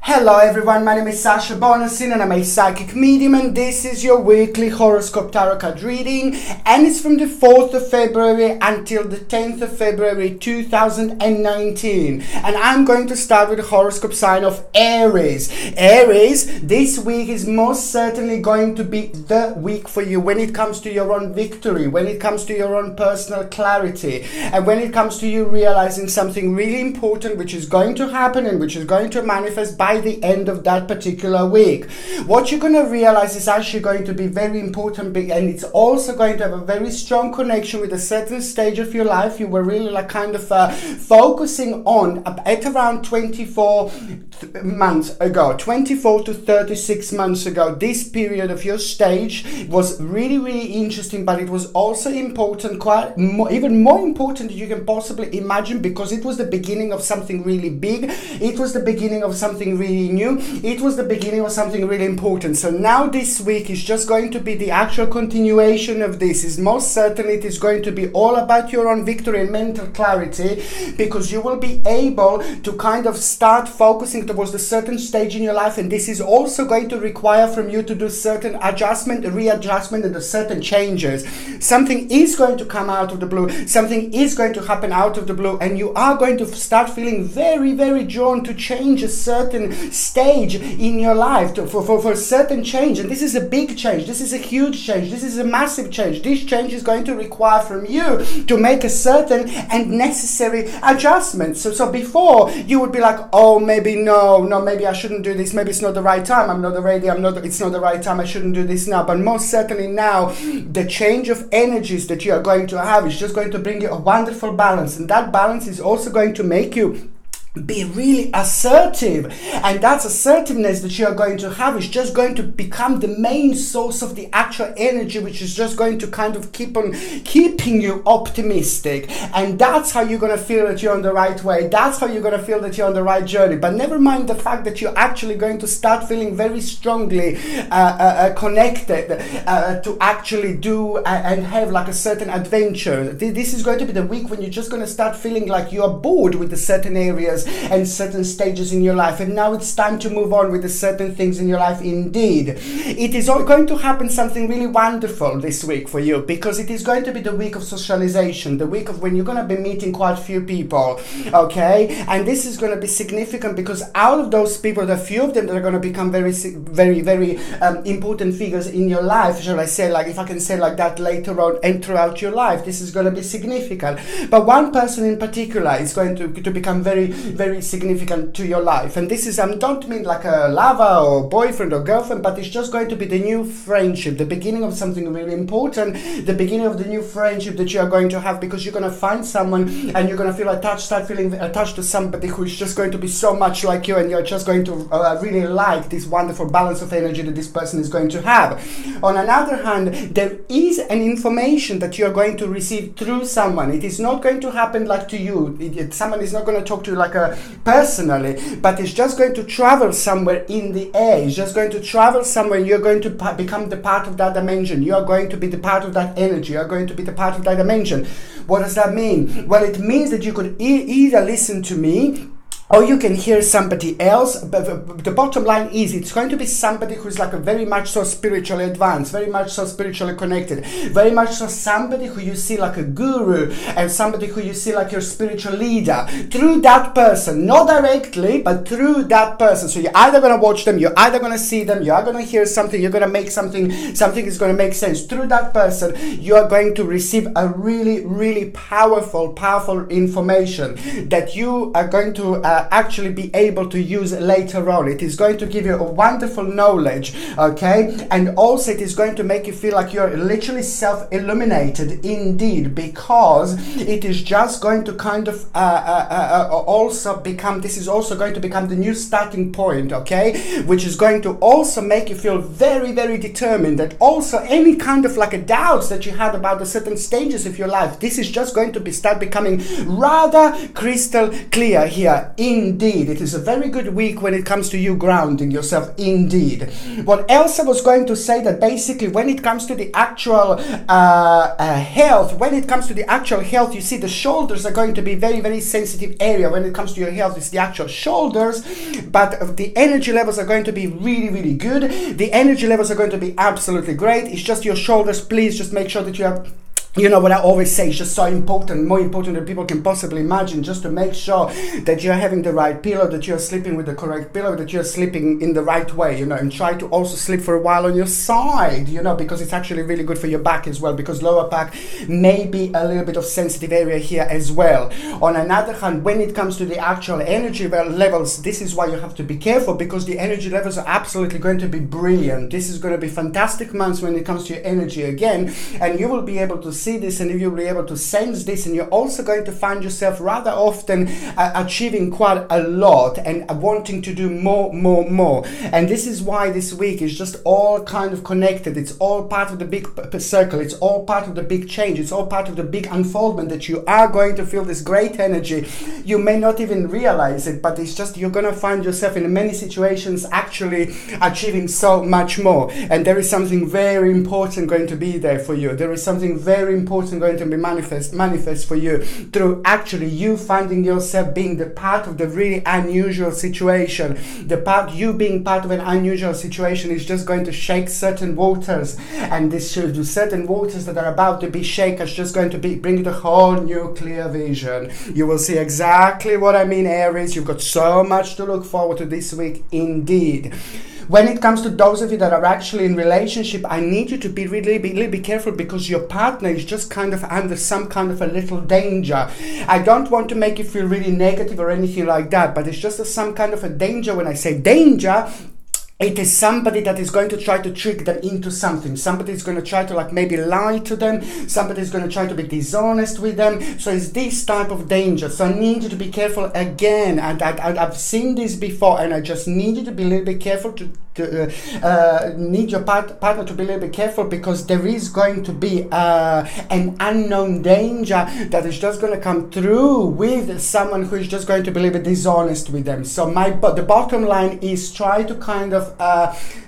Hello everyone, my name is Sasha Bonasin and I'm a psychic medium, and this is your weekly horoscope tarot card reading, and it's from the 4th of February until the 10th of February 2019. And I'm going to start with the horoscope sign of Aries. Aries, this week is most certainly going to be the week for you when it comes to your own victory, when it comes to your own personal clarity, and when it comes to you realizing something really important which is going to happen and which is going to manifest by the end of that particular week. What you're going to realize is actually going to be very important, and it's also going to have a very strong connection with a certain stage of your life you were really focusing on at around 24 months ago, 24 to 36 months ago. This period of your stage was really interesting, but it was also important, even more important than you can possibly imagine, because it was the beginning of something really big. It was the beginning of something really new. It was the beginning of something really important. So now this week is just going to be the actual continuation of this. Is most certainly it is going to be all about your own victory and mental clarity, because you will be able to kind of start focusing towards a certain stage in your life, and this is also going to require from you to do certain adjustment, readjustment, and certain changes. Something is going to come out of the blue, something is going to happen out of the blue, and you are going to start feeling very drawn to change a certain stage in your life, for a certain change. And this is a big change, this is a huge change, this is a massive change. This change is going to require from you to make a certain and necessary adjustment. So before you would be like, oh, maybe maybe I shouldn't do this, maybe it's not the right time, I'm not ready, it's not the right time, I shouldn't do this now. But most certainly now, the change of energies that you are going to have is just going to bring you a wonderful balance, and that balance is also going to make you be really assertive, and that assertiveness that you are going to have is just going to become the main source of the actual energy, which is just going to kind of keep on keeping you optimistic. And that's how you're going to feel that you're on the right way, that's how you're going to feel that you're on the right journey. But never mind the fact that you're actually going to start feeling very strongly connected to actually do and have like a certain adventure. This is going to be the week when you're just going to start feeling like you are bored with the certain areas and certain stages in your life, and now it's time to move on with the certain things in your life. Indeed, it is all going to happen something really wonderful this week for you, because it is going to be the week of socialization, the week of when you're going to be meeting quite a few people, okay? And this is going to be significant, because out of those people, there are few of them that are going to become very important figures in your life, shall I say, like, if I can say like that, later on and throughout your life. This is going to be significant, but one person in particular is going to become very significant to your life. And this is, I don't mean like a lover or boyfriend or girlfriend, but it's just going to be the new friendship, the beginning of something really important, the beginning of the new friendship that you are going to have, because you're going to find someone and you're going to feel attached, start feeling attached to somebody who is just going to be so much like you, and you're just going to really like this wonderful balance of energy that this person is going to have. On another hand, there is an information that you're going to receive through someone. It is not going to happen like to you. Someone is not going to talk to you like personally, but it's just going to travel somewhere in the air. It's just going to travel somewhere, and you're going to become the part of that dimension. You are going to be the part of that energy. You are going to be the part of that dimension. What does that mean? Well, it means that you could either listen to me, or you can hear somebody else. But the bottom line is, it's going to be somebody who's like a very much so spiritually advanced, very much so spiritually connected, very much so somebody who you see like a guru, and somebody who you see like your spiritual leader. Through that person, not directly, but through that person. So you're either going to watch them, you're either going to see them, you are going to hear something, you're going to make something is going to make sense. Through that person, you are going to receive a really powerful information that you are going to actually be able to use later on. It is going to give you a wonderful knowledge, okay? And also it is going to make you feel like you're literally self-illuminated indeed, because it is just going to kind of also become, this is also going to become the new starting point, okay? Which is going to also make you feel very determined, that also any kind of like a doubts that you had about the certain stages of your life, this is just going to start becoming rather crystal clear here. Indeed, it is a very good week when it comes to you grounding yourself. Indeed. What else I was going to say, that basically when it comes to the actual health, you see the shoulders are going to be very, very sensitive area. When it comes to your health, it's the actual shoulders, but the energy levels are going to be really, really good. The energy levels are going to be absolutely great. It's just your shoulders. Please just make sure that you have, you know what I always say, it's just so important, more important than people can possibly imagine, just to make sure that you're having the right pillow, that you're sleeping with the correct pillow, that you're sleeping in the right way, you know, and try to also sleep for a while on your side, you know, because it's actually really good for your back as well, because lower back may be a little bit of sensitive area here as well. On another hand, when it comes to the actual energy levels, this is why you have to be careful, because the energy levels are absolutely going to be brilliant. This is going to be fantastic months when it comes to your energy again, and you will be able to see this, and you'll be able to sense this, and you're also going to find yourself rather often achieving quite a lot and wanting to do more. And this is why this week is just all kind of connected. It's all part of the big circle. It's all part of the big change. It's all part of the big unfoldment, that you are going to feel this great energy. You may not even realize it, but it's just you're going to find yourself in many situations actually achieving so much more. And there is something very important going to be there for you. There is something very important going to be manifest for you through actually you finding yourself being the part of the really unusual situation. You being part of an unusual situation is just going to shake certain waters, and this certain waters that are about to be shaken is just going to bring you the whole new clear vision. You will see exactly what I mean, Aries. You've got so much to look forward to this week indeed. When it comes to those of you that are actually in relationship, I need you to be really careful, because your partner is just kind of under some kind of a little danger. I don't want to make you feel really negative or anything like that, but it's just some kind of a danger. When I say danger, it is somebody that is going to try to trick them into something. Somebody is going to try to like maybe lie to them. Somebody is going to try to be dishonest with them. So it's this type of danger. So I need you to be careful again. And I've seen this before, and I just need you to be a little bit careful need your partner to be a little bit careful, because there is going to be an unknown danger that is just going to come through with someone who is just going to be a little bit dishonest with them. So the bottom line is, try to kind of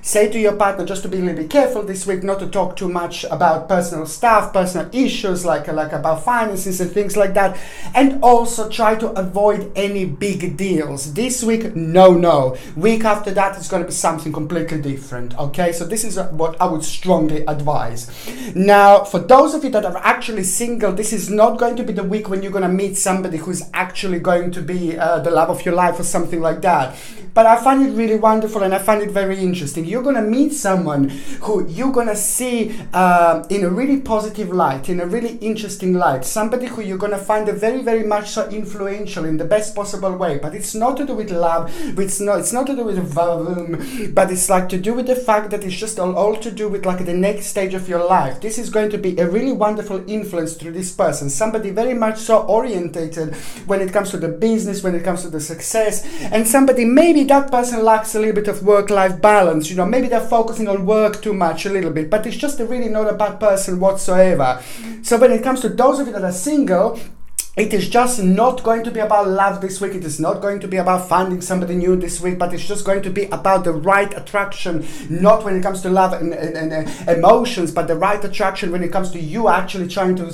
say to your partner just to be a little bit careful this week, not to talk too much about personal stuff, personal issues like about finances and things like that, and also try to avoid any big deals this week. No. Week after that, it's going to be something completely different. Okay, so this is what I would strongly advise. Now, for those of you that are actually single, this is not going to be the week when you're going to meet somebody who's actually going to be the love of your life or something like that. But I find it really wonderful, and I find it very interesting. You're going to meet someone who you're going to see in a really positive light, in a really interesting light. Somebody who you're going to find very, very much so influential in the best possible way. But it's not to do with love. It's not to do with but it's like to do with the fact that it's just all to do with like the next stage of your life. This is going to be a really wonderful influence through this person. Somebody very much so orientated when it comes to the business, when it comes to the success, and somebody maybe that person lacks a little bit of work-life balance. You know, maybe they're focusing on work too much a little bit, but it's just really not a bad person whatsoever. So when it comes to those of you that are single, it is just not going to be about love this week. It is not going to be about finding somebody new this week, but it's just going to be about the right attraction, not when it comes to love and emotions, but the right attraction when it comes to you actually trying to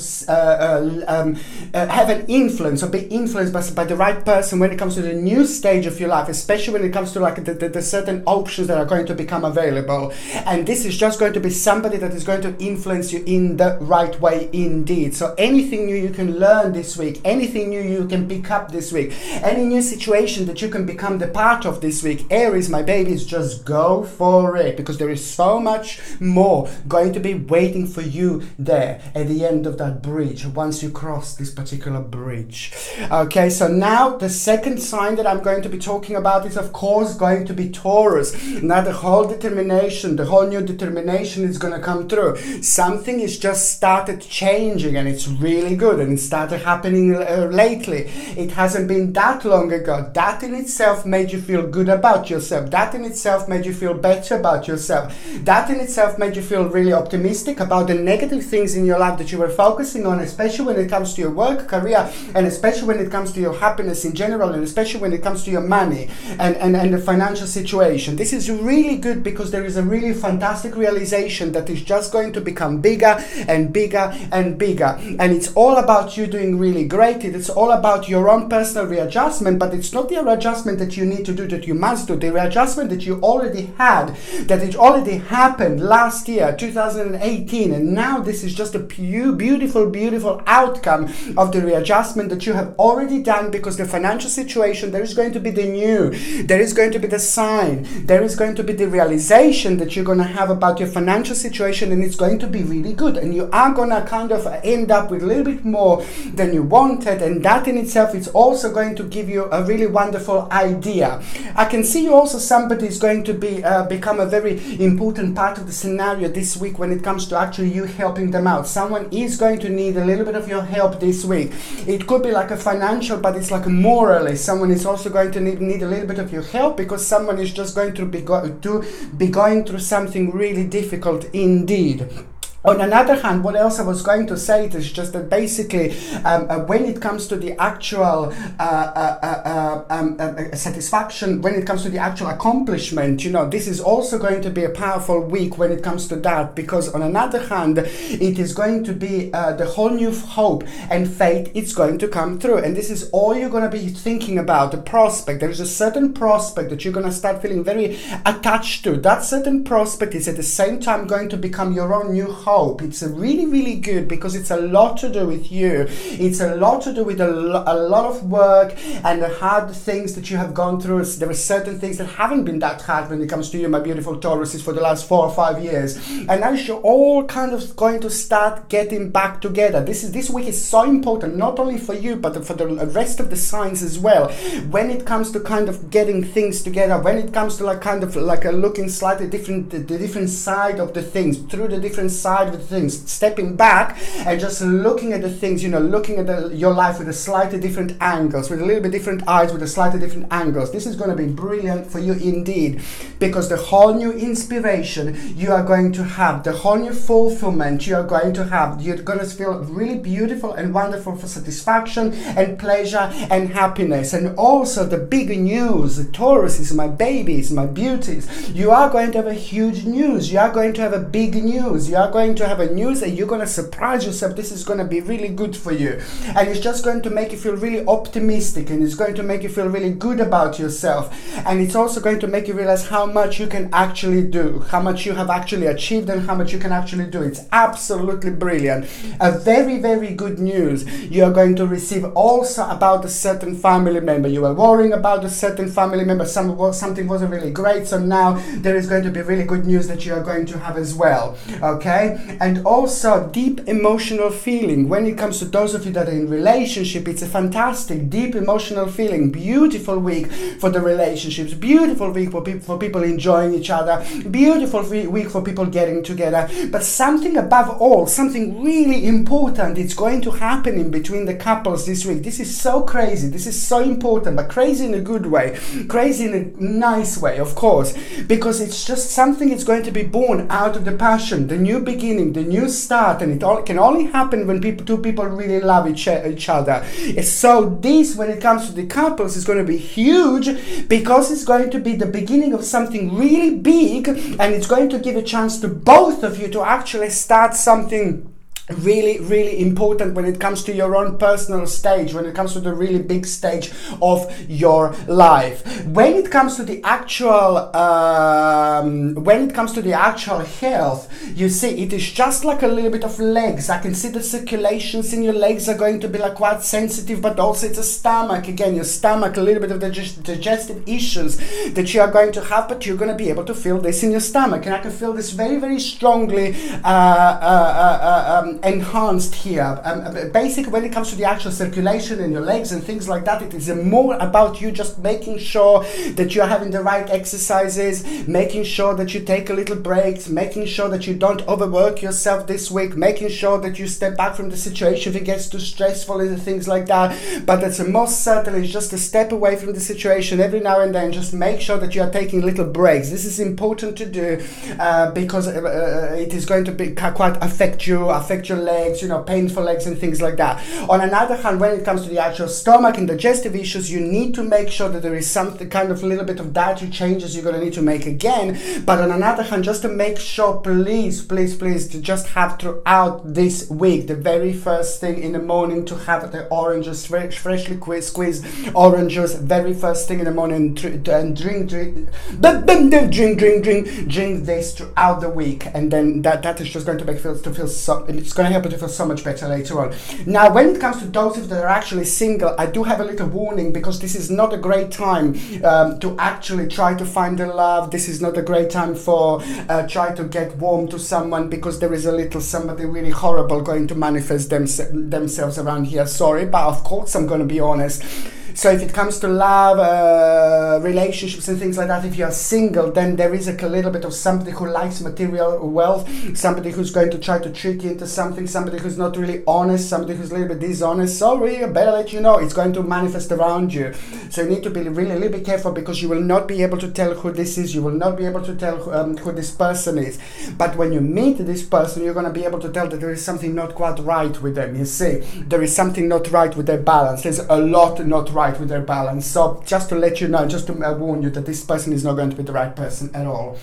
have an influence or be influenced by the right person when it comes to the new stage of your life, especially when it comes to like the certain options that are going to become available. And this is just going to be somebody that is going to influence you in the right way indeed. So anything new you can learn this week, anything new you can pick up this week, any new situation that you can become the part of this week, Aries, my babies, just go for it, because there is so much more going to be waiting for you there at the end of that bridge once you cross this particular bridge. Okay, so now the second sign that I'm going to be talking about is of course going to be Taurus. Now the whole determination, the whole new determination is going to come through. Something is just started changing, and it's really good, and it started happening happening lately. It hasn't been that long ago. That in itself made you feel good about yourself. That in itself made you feel better about yourself. That in itself made you feel really optimistic about the negative things in your life that you were focusing on, especially when it comes to your work, career, and especially when it comes to your happiness in general, and especially when it comes to your money and the financial situation. This is really good because there is a really fantastic realization that is just going to become bigger and bigger and bigger. And it's all about you doing really great. It's all about your own personal readjustment, but it's not the readjustment that you need to do, that you must do. The readjustment that you already had, that it already happened last year, 2018, and now this is just a beautiful, beautiful outcome of the readjustment that you have already done, because the financial situation, there is going to be the new, there is going to be the sign, there is going to be the realization that you're going to have about your financial situation, and it's going to be really good, and you are going to kind of end up with a little bit more than you wanted, and that in itself is also going to give you a really wonderful idea. I can see you also, somebody is going to be become a very important part of the scenario this week when it comes to actually you helping them out. Someone is going to need a little bit of your help this week. It could be like a financial, but it's like morally. Someone is also going to need a little bit of your help, because someone is just going to be going through something really difficult indeed. On another hand, what else I was going to say is just that basically when it comes to the actual satisfaction, when it comes to the actual accomplishment, you know, this is also going to be a powerful week when it comes to that, because on another hand, it is going to be the whole new hope and faith. It's going to come through, and this is all you're going to be thinking about, the prospect. There is a certain prospect that you're going to start feeling very attached to. That certain prospect is at the same time going to become your own new hope. It's a really, really good, because it's a lot to do with you. It's a lot to do with a lot of work and the hard things that you have gone through. There are certain things that haven't been that hard when it comes to you, my beautiful Tauruses, for the last 4 or 5 years. And now you're all kind of going to start getting back together. This week is so important, not only for you, but for the rest of the signs as well. When it comes to kind of getting things together, when it comes to like kind of like a looking slightly different, the different side of the things, through the different side of the things, stepping back and just looking at the things, you know, looking at your life with a slightly different angles, with a little bit different eyes, with a slightly different angles. This is going to be brilliant for you indeed, because the whole new inspiration you are going to have, the whole new fulfillment you are going to have, you're going to feel really beautiful and wonderful for satisfaction and pleasure and happiness. And also the big news, the Tauruses, my babies, my beauties, you are going to have a huge news. You are going to have a big news. You are going to have a news and you're going to surprise yourself. This is going to be really good for you, and it's just going to make you feel really optimistic, and it's going to make you feel really good about yourself, and it's also going to make you realize how much you can actually do, how much you have actually achieved, and how much you can actually do. It's absolutely brilliant. A very, very good news you are going to receive also about a certain family member. You were worrying about a certain family member, something wasn't really great, so now there is going to be really good news that you are going to have as well. Okay, and also deep emotional feeling. When it comes to those of you that are in relationship, it's a fantastic deep emotional feeling. Beautiful week for the relationships, beautiful week for people enjoying each other, beautiful week for people getting together. But something above all, something really important, it's going to happen in between the couples this week. This is so crazy, this is so important, but crazy in a good way, crazy in a nice way, of course, because it's just something that's going to be born out of the passion, the new beginning, the new start, and it all can only happen when two people really love each other. So this, when it comes to the couples, is going to be huge, because it's going to be the beginning of something really big, and it's going to give a chance to both of you to actually start something really, really important when it comes to your own personal stage, when it comes to the really big stage of your life. When it comes to the actual health, you see, it is just like a little bit of legs. I can see the circulations in your legs are going to be like quite sensitive, but also it's a stomach. Again, your stomach, a little bit of the digestive issues that you are going to have, but you're going to be able to feel this in your stomach. And I can feel this very, very strongly enhanced here. Basically, when it comes to the actual circulation in your legs and things like that, it is more about you just making sure that you're having the right exercises, making sure that you take a little breaks, making sure that you don't overwork yourself this week, making sure that you step back from the situation if it gets too stressful and things like that. But that's most certainly just a step away from the situation every now and then. Just make sure that you are taking little breaks. This is important to do because it is going to be quite affect your legs, you know, painful legs and things like that. On another hand, when it comes to the actual stomach and digestive issues, you need to make sure that there is something kind of a little bit of dietary changes you're going to need to make again. But on another hand, just to make sure, please, to just have throughout this week, the very first thing in the morning, to have the oranges, freshly squeezed oranges, very first thing in the morning, and drink this throughout the week, and then that is just going to make it's going to help you to feel so much better later on. Now, when it comes to those that are actually single, I do have a little warning, because this is not a great time to actually try to find the love. This is not a great time for try to get warm to someone, because there is a little somebody really horrible going to manifest themselves around here. Sorry, but of course I'm going to be honest. So if it comes to love, relationships and things like that, if you are single, then there is a little bit of somebody who likes material wealth, somebody who's going to try to trick you into something, somebody who's not really honest, somebody who's a little bit dishonest. Sorry, I better let you know, it's going to manifest around you. So you need to be really a little bit careful, because you will not be able to tell who this is. You will not be able to tell who this person is. But when you meet this person, you're going to be able to tell that there is something not quite right with them. You see, there is something not right with their balance. There's a lot not right with their balance. So just to let you know, just to warn you, that this person is not going to be the right person at all.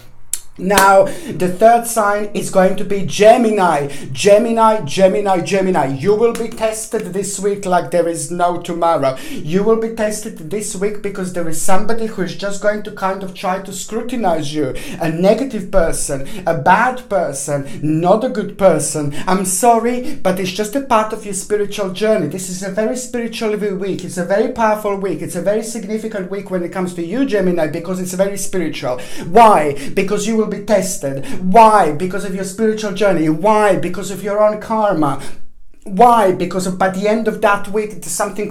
Now, the third sign is going to be Gemini. Gemini. You will be tested this week like there is no tomorrow. You will be tested this week because there is somebody who is just going to kind of try to scrutinize you. A negative person, a bad person, not a good person. I'm sorry, but it's just a part of your spiritual journey. This is a very spiritual week. It's a very powerful week. It's a very significant week when it comes to you, Gemini, because it's very spiritual. Why? Because you will be tested. Why? Because of your spiritual journey. Why? Because of your own karma. Why? Because by the end of that week, something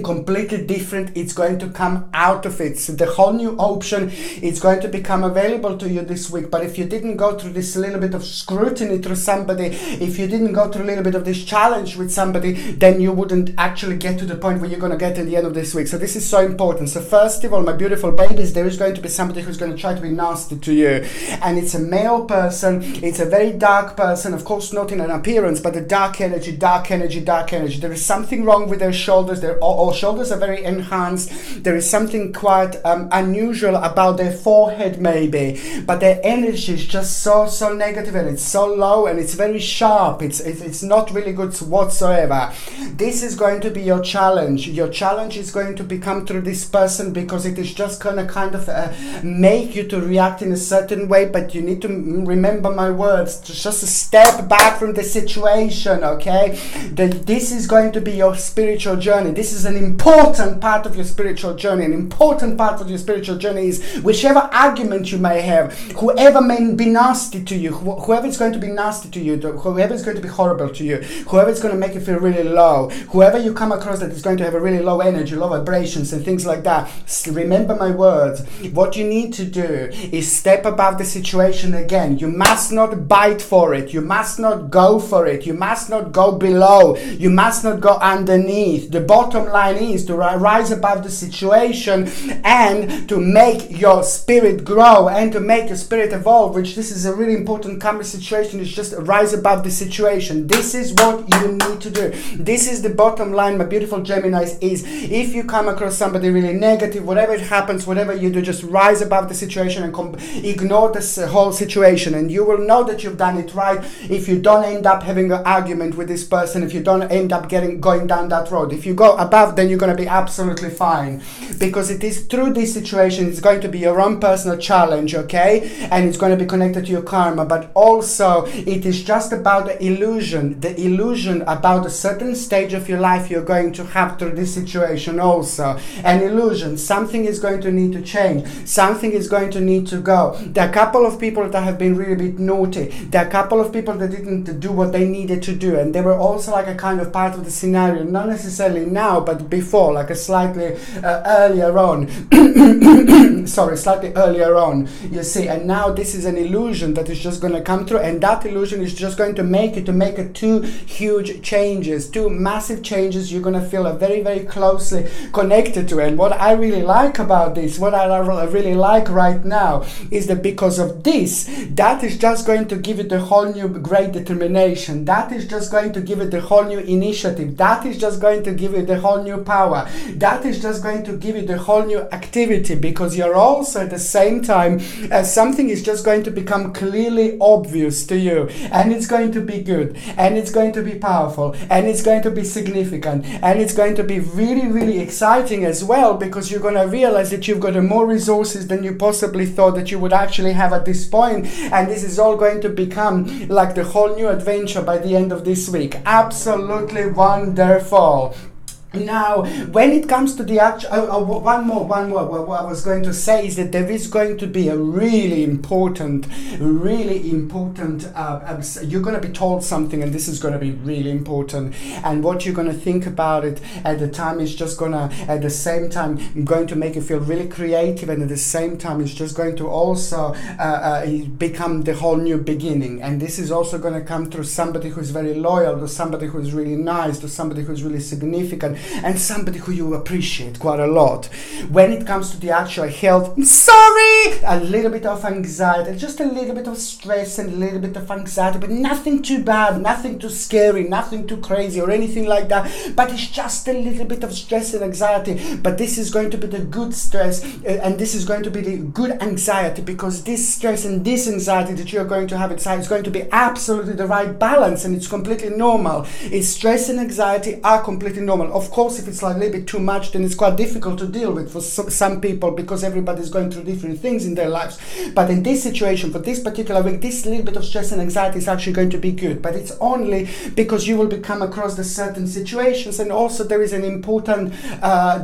completely different it's going to come out of it. So the whole new option is going to become available to you this week. But if you didn't go through this little bit of scrutiny through somebody, if you didn't go through a little bit of this challenge with somebody, then you wouldn't actually get to the point where you're going to get at the end of this week. So this is so important. So first of all, my beautiful babies, there is going to be somebody who's going to try to be nasty to you, and it's a male person. It's a very dark person, of course not in an appearance, but a dark energy. There is something wrong with their shoulders. Their all shoulders are very enhanced. There is something quite unusual about their forehead maybe, but their energy is just so negative, and it's so low, and it's very sharp. It's not really good whatsoever. This is going to be your challenge. Your challenge is going to become through this person, because it is just going to kind of make you to react in a certain way. But you need to remember my words, just a step back from the situation, okay? This is going to be your spiritual journey. This is an important part of your spiritual journey. An important part of your spiritual journey is whichever argument you may have, whoever may be nasty to you, whoever is going to be nasty to you, whoever is going to be horrible to you, whoever is going to make you feel really low, whoever you come across that is going to have a really low energy, low vibrations and things like that, remember my words. What you need to do is step above the situation again. You must not bite for it. You must not go for it. You must not go below. You must not go underneath. The bottom line is to rise above the situation and to make your spirit grow and to make your spirit evolve, which this is a really important karmic situation. It's just rise above the situation. This is what you need to do. This is the bottom line, my beautiful Geminis, is if you come across somebody really negative, whatever it happens, whatever you do, just rise above the situation and ignore this whole situation, and you will know that you've done it right if you don't end up having an argument with this person, if you don't end up going down that road. If you go go above, then you're going to be absolutely fine, because it is through this situation, it's going to be your own personal challenge, okay, and it's going to be connected to your karma, but also it is just about the illusion about a certain stage of your life you're going to have through this situation. Also an illusion, something is going to need to change, something is going to need to go. There are a couple of people that have been really bit naughty, there are a couple of people that didn't do what they needed to do, and they were also like a kind of part of the scenario, not necessarily now but before, like a slightly earlier on slightly earlier on, you see. And now this is an illusion that is just going to come through, and that illusion is just going to make it two huge changes, two massive changes you're going to feel very, very closely connected to. And what I really like about this, what I really like right now, is that because of this, that is just going to give it a whole new great determination, that is just going to give it a whole new initiative, that is just going to give it a whole new power, that is just going to give it a whole new activity, because you're also at the same time something is just going to become clearly obvious to you, and it's going to be good, and it's going to be powerful, and it's going to be significant, and it's going to be really, really exciting as well, because you're going to realize that you've got more resources than you possibly thought that you would actually have at this point, and this is all going to become like the whole new adventure by the end of this week. Absolutely wonderful. Now, when it comes to the actual, one more, what I was going to say is that there is going to be a really important, you're going to be told something, and this is going to be really important, and what you're going to think about it at the time is just going to, at the same time, going to make you feel really creative, and at the same time, it's just going to also become the whole new beginning. And this is also going to come through somebody who's very loyal, to somebody who's really nice, to somebody who's really significant, and somebody who you appreciate quite a lot. When it comes to the actual health, a little bit of anxiety, just a little bit of stress and a little bit of anxiety, but nothing too bad, nothing too scary, nothing too crazy or anything like that, but it's just a little bit of stress and anxiety. But this is going to be the good stress, and this is going to be the good anxiety, because this stress and this anxiety that you're going to have inside is going to be absolutely the right balance, and it's completely normal. It's stress and anxiety are completely normal. Of course, if it's like a little bit too much, then it's quite difficult to deal with for some people, because everybody's going through different things in their lives. But in this situation, for this particular week, this little bit of stress and anxiety is actually going to be good. But it's only because you will be come across the certain situations, and also there is an important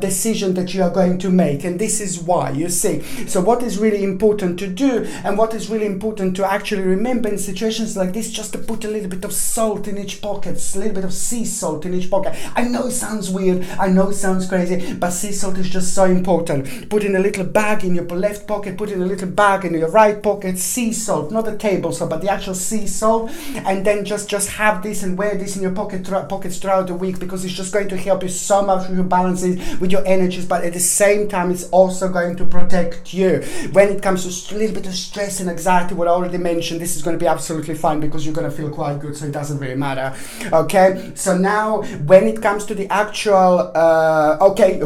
decision that you are going to make, and this is why, you see. So what is really important to do, and what is really important to actually remember in situations like this, just to put a little bit of salt in each pocket, a little bit of sea salt in each pocket. I know it sounds weird, I know it sounds crazy, but sea salt is just so important. Put in a little bag in your left pocket, put in a little bag in your right pocket, sea salt, not the table salt, but the actual sea salt, and then just have this and wear this in your pockets throughout the week, because it's just going to help you so much with your balances, with your energies, but at the same time it's also going to protect you. When it comes to a little bit of stress and anxiety, what I already mentioned, this is going to be absolutely fine, because you're going to feel quite good, so it doesn't really matter. Okay, so now when it comes to the actual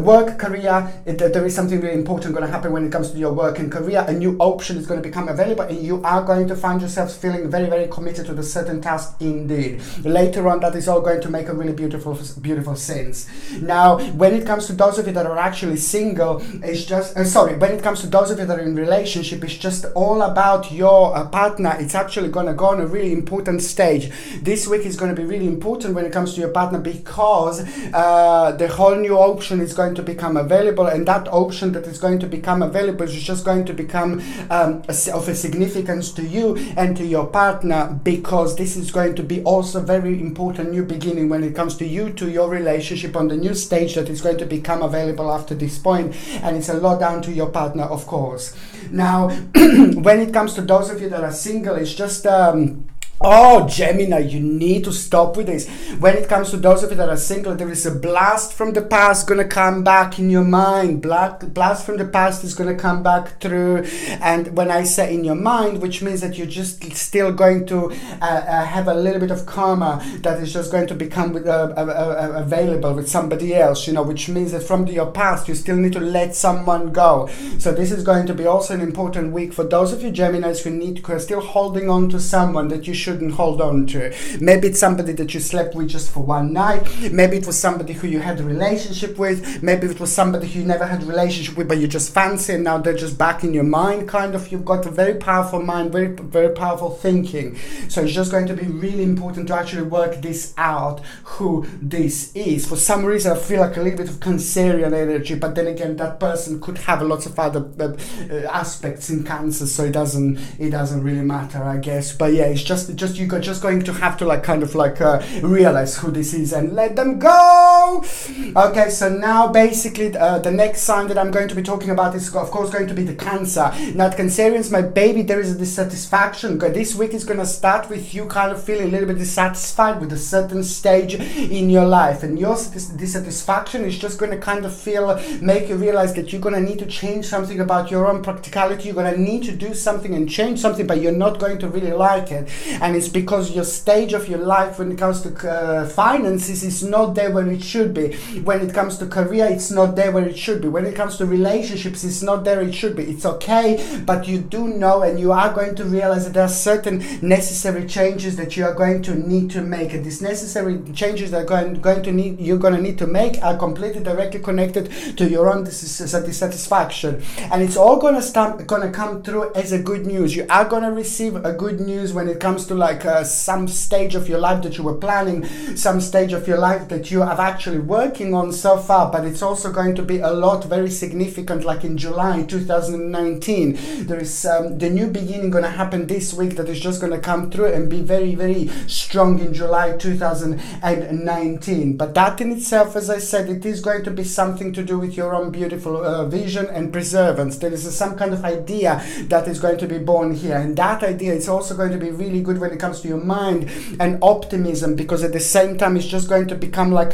work, career, there is something really important going to happen when it comes to your work and career. A new option is going to become available, and you are going to find yourself feeling very, very committed to the certain task indeed. Later on, that is all going to make a really beautiful sense. Now, when it comes to those of you that are actually single, it's just when it comes to those of you that are in relationship, it's just all about your partner. It's actually going to go on a really important stage. This week is going to be really important when it comes to your partner, because the whole new option is going to become available, and that option that is going to become available is just going to become of a significance to you and to your partner, because this is going to be also very important new beginning when it comes to you, to your relationship, on the new stage that is going to become available after this point, and it's a lot down to your partner, of course. Now, when it comes to those of you that are single, it's just oh, Gemini, you need to stop with this. When it comes to those of you that are single, there is a blast from the past going to come back in your mind. Blast from the past is going to come back through. And when I say in your mind, which means that you're just still going to have a little bit of karma that is just going to become available with somebody else, which means that from your past, you still need to let someone go. So this is going to be also an important week for those of you Geminis who are still holding on to someone that you shouldn't hold on to. Maybe it's somebody that you slept with just for one night. Maybe it was somebody who you had a relationship with. Maybe it was somebody who you never had a relationship with, but you just fancy, and now they're just back in your mind, kind of. You've got a very powerful mind, very, very powerful thinking. So it's just going to be really important to actually work this out, who this is. For some reason, I feel like a little bit of Cancerian energy, but then again, that person could have lots of other aspects in Cancer, so it doesn't really matter, I guess. But yeah, it's just you're just going to have to like kind of like realize who this is and let them go. Okay, so now basically the next sign that I'm going to be talking about is of course going to be the Cancer. Now, Cancerians, my baby, there is a dissatisfaction. This week is going to start with you kind of feeling a little bit dissatisfied with a certain stage in your life, and your dissatisfaction is just going to kind of make you realize that you're going to need to change something about your own practicality. You're going to need to do something and change something, but you're not going to really like it. And it's because your stage of your life when it comes to finances is not there where it should be. When it comes to career, it's not there where it should be. When it comes to relationships, it's not there it should be. It's okay, but you do know, and you are going to realize that there are certain necessary changes that you are going to need to make. And these necessary changes that you're going to need to make are completely directly connected to your own dissatisfaction. And it's all going to come through as a good news. You are going to receive a good news when it comes to like some stage of your life that you were planning, some stage of your life that you are actually working on so far. But it's also going to be a lot very significant, like in July 2019. There is the new beginning going to happen this week that is just going to come through and be very, very strong in July 2019. But that in itself, as I said, it is going to be something to do with your own beautiful vision and perseverance. There is some kind of idea that is going to be born here, and that idea is also going to be really good when it comes to your mind and optimism, because at the same time it's just going to become like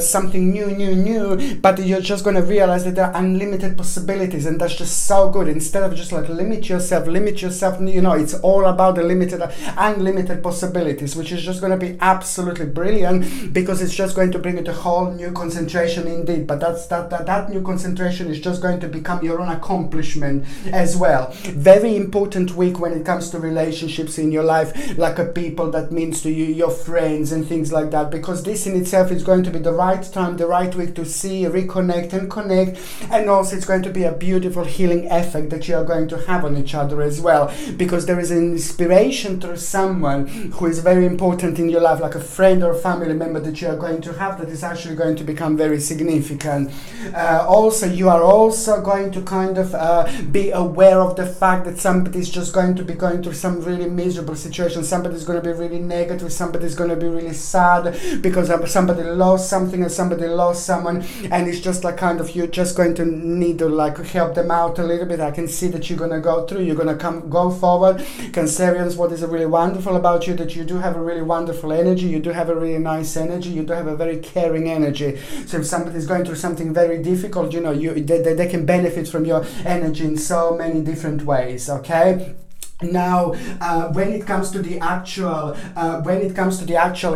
something new, but you're just going to realize that there are unlimited possibilities, and that's just so good. Instead of just like limit yourself, you know, it's all about the unlimited possibilities, which is just going to be absolutely brilliant, because it's just going to bring it a whole new concentration indeed. But that new concentration is just going to become your own accomplishment as well. Very important week when it comes to relationships in your life, like a people that means to you, your friends and things like that, because this in itself is going to be the right time, the right week to see, reconnect and connect. And also it's going to be a beautiful healing effect that you are going to have on each other as well, because there is an inspiration through someone who is very important in your life, like a friend or a family member that you are going to have, that is actually going to become very significant. Also, you are also going to kind of be aware of the fact that somebody is just going to be going through some really miserable situation. Somebody is going to be really negative. Somebody is going to be really sad because somebody lost something or somebody lost someone, and it's just like kind of you're just going to need to like help them out a little bit. I can see that you're going to go through. You're going to go forward. Cancerians, what is really wonderful about you, that you do have a really wonderful energy. You do have a really nice energy. You do have a very caring energy. So if somebody is going through something very difficult, you know, they can benefit from your energy in so many different ways. Okay. Now, when it comes to the actual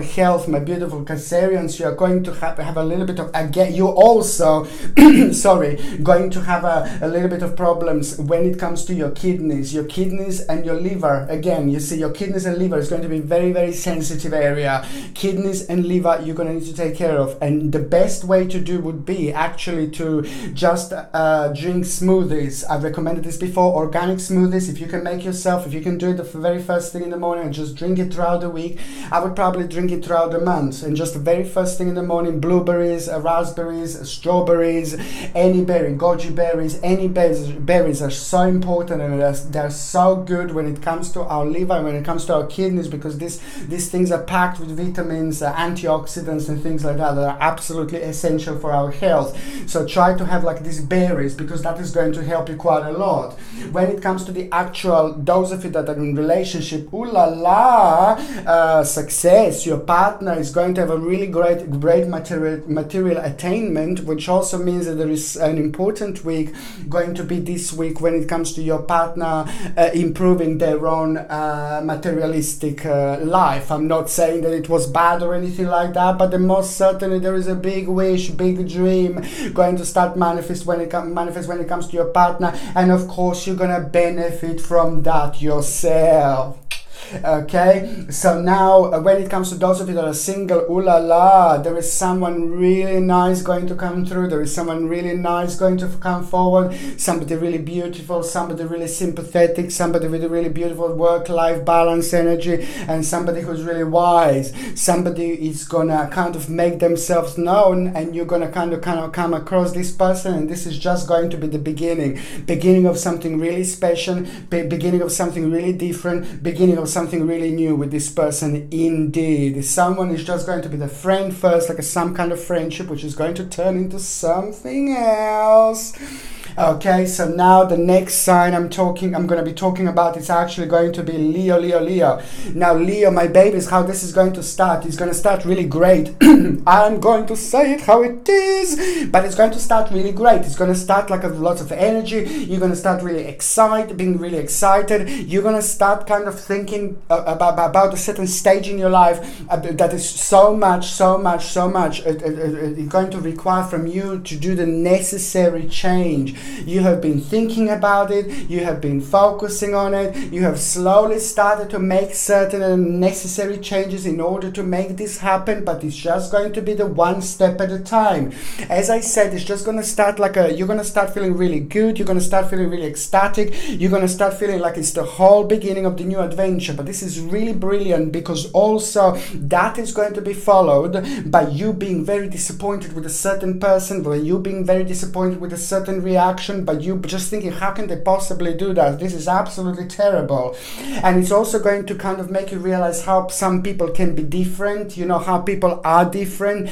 health, my beautiful Cancerians, you are going to have a little bit of, again, you also, sorry, going to have a little bit of problems when it comes to your kidneys and your liver. Again, you see, your kidneys and liver is going to be very, very sensitive area. Kidneys and liver, you're going to need to take care of. And the best way to do would be actually to just drink smoothies. I've recommended this before, organic smoothies. If you can make yourself, if you can do it the very first thing in the morning and just drink it throughout the week, I would probably drink it throughout the month. And just the very first thing in the morning, blueberries, raspberries, strawberries, any berry, goji berries, any berries are so important, and they're so good when it comes to our liver, when it comes to our kidneys, because these things are packed with vitamins, antioxidants and things like that are absolutely essential for our health. So try to have like these berries, because that is going to help you quite a lot. When it comes to the actual, those of you that are in relationship, ooh la la, success, your partner is going to have a really great material attainment, which also means that there is an important week going to be this week when it comes to your partner improving their own materialistic life. I'm not saying that it was bad or anything like that, but most certainly there is a big wish, big dream going to start manifest when it comes to your partner, and of course you're gonna benefit from that yourself. Okay, so now when it comes to those of you that are single, ooh la la, there is someone really nice going to come through. There is someone really nice going to come forward. Somebody really beautiful, somebody really sympathetic, somebody with a really beautiful work-life balance energy, and somebody who's really wise. Somebody is gonna kind of make themselves known, and you're gonna kind of come across this person, and this is just going to be the beginning of something really special, beginning of something really different, beginning of something really new with this person. Indeed, someone is just going to be the friend first, like some kind of friendship, which is going to turn into something else. Okay, so now the next sign I'm going to be talking about is actually going to be Leo. Now, Leo, my babies, how this is going to start. It's going to start really great. I'm going to say it how it is, but it's going to start really great. It's going to start like a lot of energy. You're going to start really excited, being really excited. You're going to start kind of thinking about a certain stage in your life that is so much. It's going to require from you to do the necessary change. You have been thinking about it, you have been focusing on it, you have slowly started to make certain necessary changes in order to make this happen, but it's just going to be the one step at a time. As I said, it's just going to start you're going to start feeling really good, you're going to start feeling really ecstatic, you're going to start feeling like it's the whole beginning of the new adventure. But this is really brilliant, because also that is going to be followed by you being very disappointed with a certain person, by you being very disappointed with a certain reaction, but you just thinking, how can they possibly do that? This is absolutely terrible. And it's also going to kind of make you realize how some people can be different, how people are different,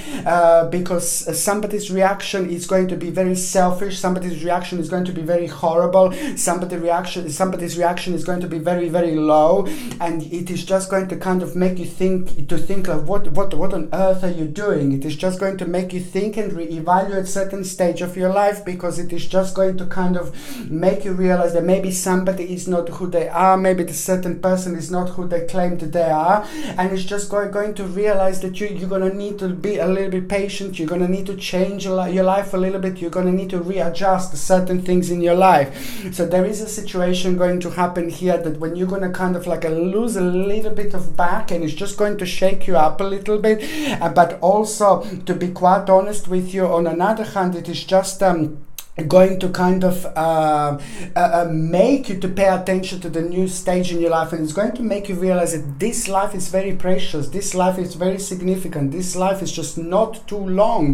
because somebody's reaction is going to be very selfish, somebody's reaction is going to be very horrible, somebody's reaction is going to be very, very low, and it is just going to kind of make you think of what on earth are you doing? It is just going to make you think and reevaluate certain stage of your life, because it is just going to kind of make you realize that maybe somebody is not who they are, maybe the certain person is not who they claim that they are, and it's just going to realize that you're going to need to be a little bit patient, you're going to need to change your life a little bit, you're going to need to readjust certain things in your life. So there is a situation going to happen here that when you're going to kind of lose a little bit of back, and it's just going to shake you up a little bit, but also, to be quite honest with you, on another hand, it is just going to kind of make you to pay attention to the new stage in your life, and it's going to make you realize that this life is very precious, this life is very significant, this life is just not too long.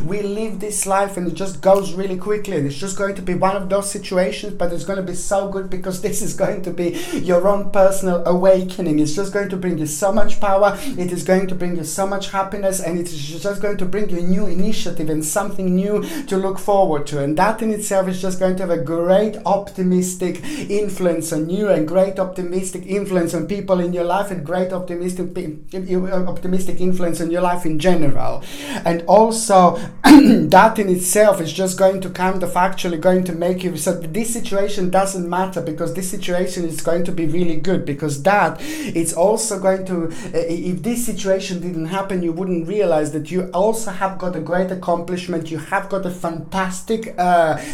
We live this life and it just goes really quickly, and it's just going to be one of those situations, but it's going to be so good, because this is going to be your own personal awakening. It's just going to bring you so much power, it is going to bring you so much happiness, and it is just going to bring you a new initiative and something new to look forward to. And that in itself is just going to have a great optimistic influence on you, and great optimistic influence on people in your life, and great optimistic influence on your life in general. And also that in itself is just going to kind of actually going to make you, so this situation doesn't matter, because this situation is going to be really good, because that it's also going to, if this situation didn't happen, you wouldn't realize that you also have got a great accomplishment, you have got a fantastic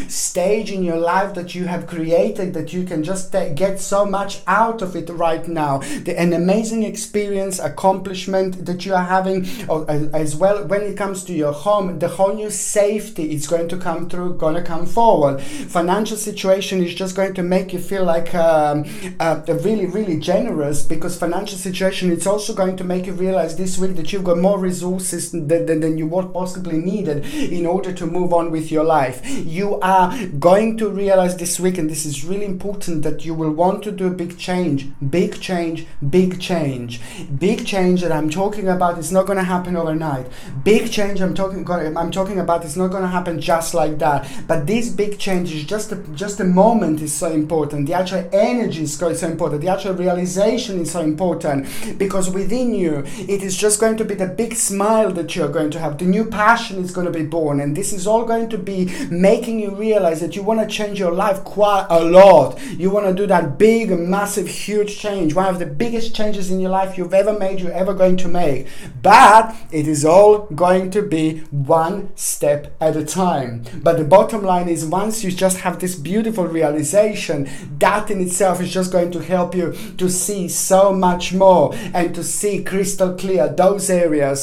stage in your life that you have created, that you can just get so much out of it right now. An amazing experience, accomplishment that you are having, as well when it comes to your home, the whole new safety is going to come through, going to come forward. Financial situation is just going to make you feel like really, really generous, because financial situation, it's also going to make you realize this week that you've got more resources than you would possibly needed in order to move on with your life. You are going to realize this week, and this is really important, that you will want to do a big change that I'm talking about is not going to happen overnight. Big change I'm talking about is not going to happen just like that. But this big change is just a moment is so important. The actual energy is so important. The actual realization is so important, because within you it is just going to be the big smile that you're going to have. The new passion is going to be born, and this is all going to be made making you realize that you want to change your life quite a lot. You want to do that big, massive, huge change, one of the biggest changes in your life you've ever made, you're ever going to make. But it is all going to be one step at a time. But the bottom line is, once you just have this beautiful realization, that in itself is just going to help you to see so much more and to see crystal clear those areas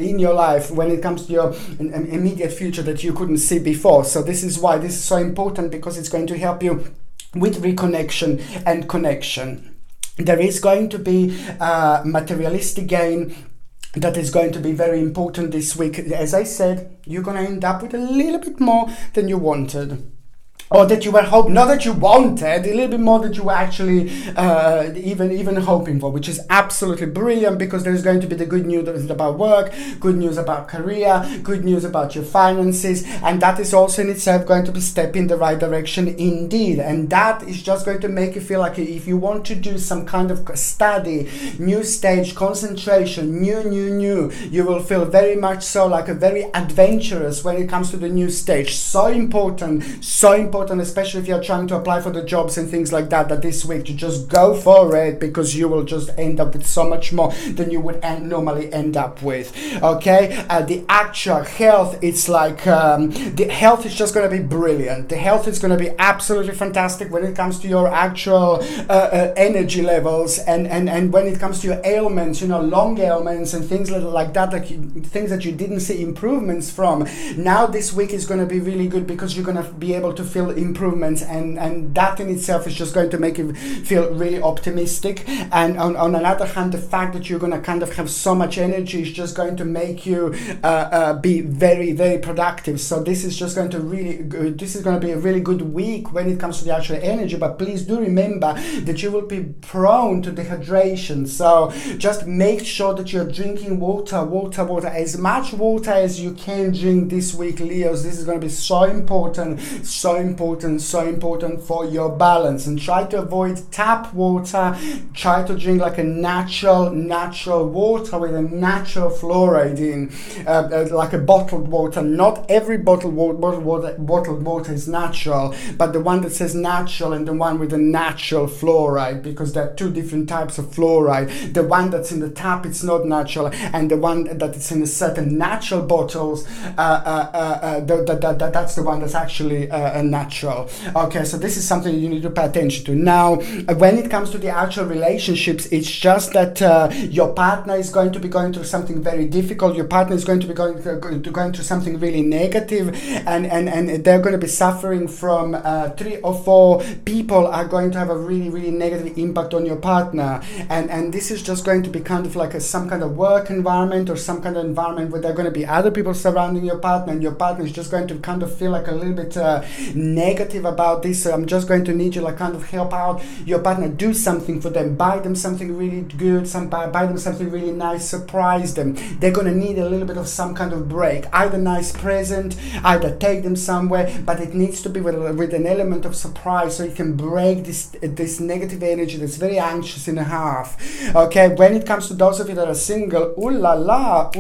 in your life when it comes to your immediate future that you couldn't see before. So this is why this is so important, because it's going to help you with reconnection and connection. There is going to be materialistic gain that is going to be very important this week. As I said, you're going to end up with a little bit more than you wanted. Or that you were hoping, not that you wanted, a little bit more that you were actually even hoping for, which is absolutely brilliant, because there's going to be the good news about work, good news about career, good news about your finances, and that is also in itself going to be step in the right direction indeed. And that is just going to make you feel like if you want to do some kind of study, new stage, concentration, new, you will feel very much so like a very adventurous when it comes to the new stage. So important, especially if you're trying to apply for the jobs and things like that, that this week you just go for it, because you will just end up with so much more than you would normally end up with. Okay, the actual health, it's like the health is just going to be brilliant. The health is going to be absolutely fantastic when it comes to your actual energy levels, and when it comes to your ailments, long ailments and things like that, things that you didn't see improvements from. Now this week is going to be really good, because you're going to be able to feel improvements, and that in itself is just going to make you feel really optimistic. And on another hand, the fact that you're going to kind of have so much energy is just going to make you be very, very productive. So this is just going to be a really good week when it comes to the actual energy. But please do remember that you will be prone to dehydration, so just make sure that you're drinking water, as much water as you can drink this week, Leos. This is going to be so important for your balance. And try to avoid tap water. Try to drink like a natural water with a natural fluoride in, like a bottled water. Not every bottled water is natural, but the one that says natural and the one with the natural fluoride, because there are two different types of fluoride. The one that's in the tap, it's not natural, and the one that is in a certain natural bottles, that's the one that's actually natural. Okay, so this is something you need to pay attention to. Now, when it comes to the actual relationships, it's just that your partner is going to be going through something very difficult. Your partner is going to be going through something really negative, and they're going to be suffering from 3 or 4 people are going to have a really, really negative impact on your partner, and this is just going to be kind of like some kind of work environment, or some kind of environment where there are going to be other people surrounding your partner, and your partner is just going to kind of feel like a little bit negative about this. So I'm just going to need you to kind of help out your partner, do something for them, buy them something really good, buy them something really nice, surprise them. They're going to need a little bit of some kind of break, either nice present, either take them somewhere, but it needs to be with an element of surprise, so you can break this negative energy that's very anxious in half. Okay, when it comes to those of you that are single, ooh la la,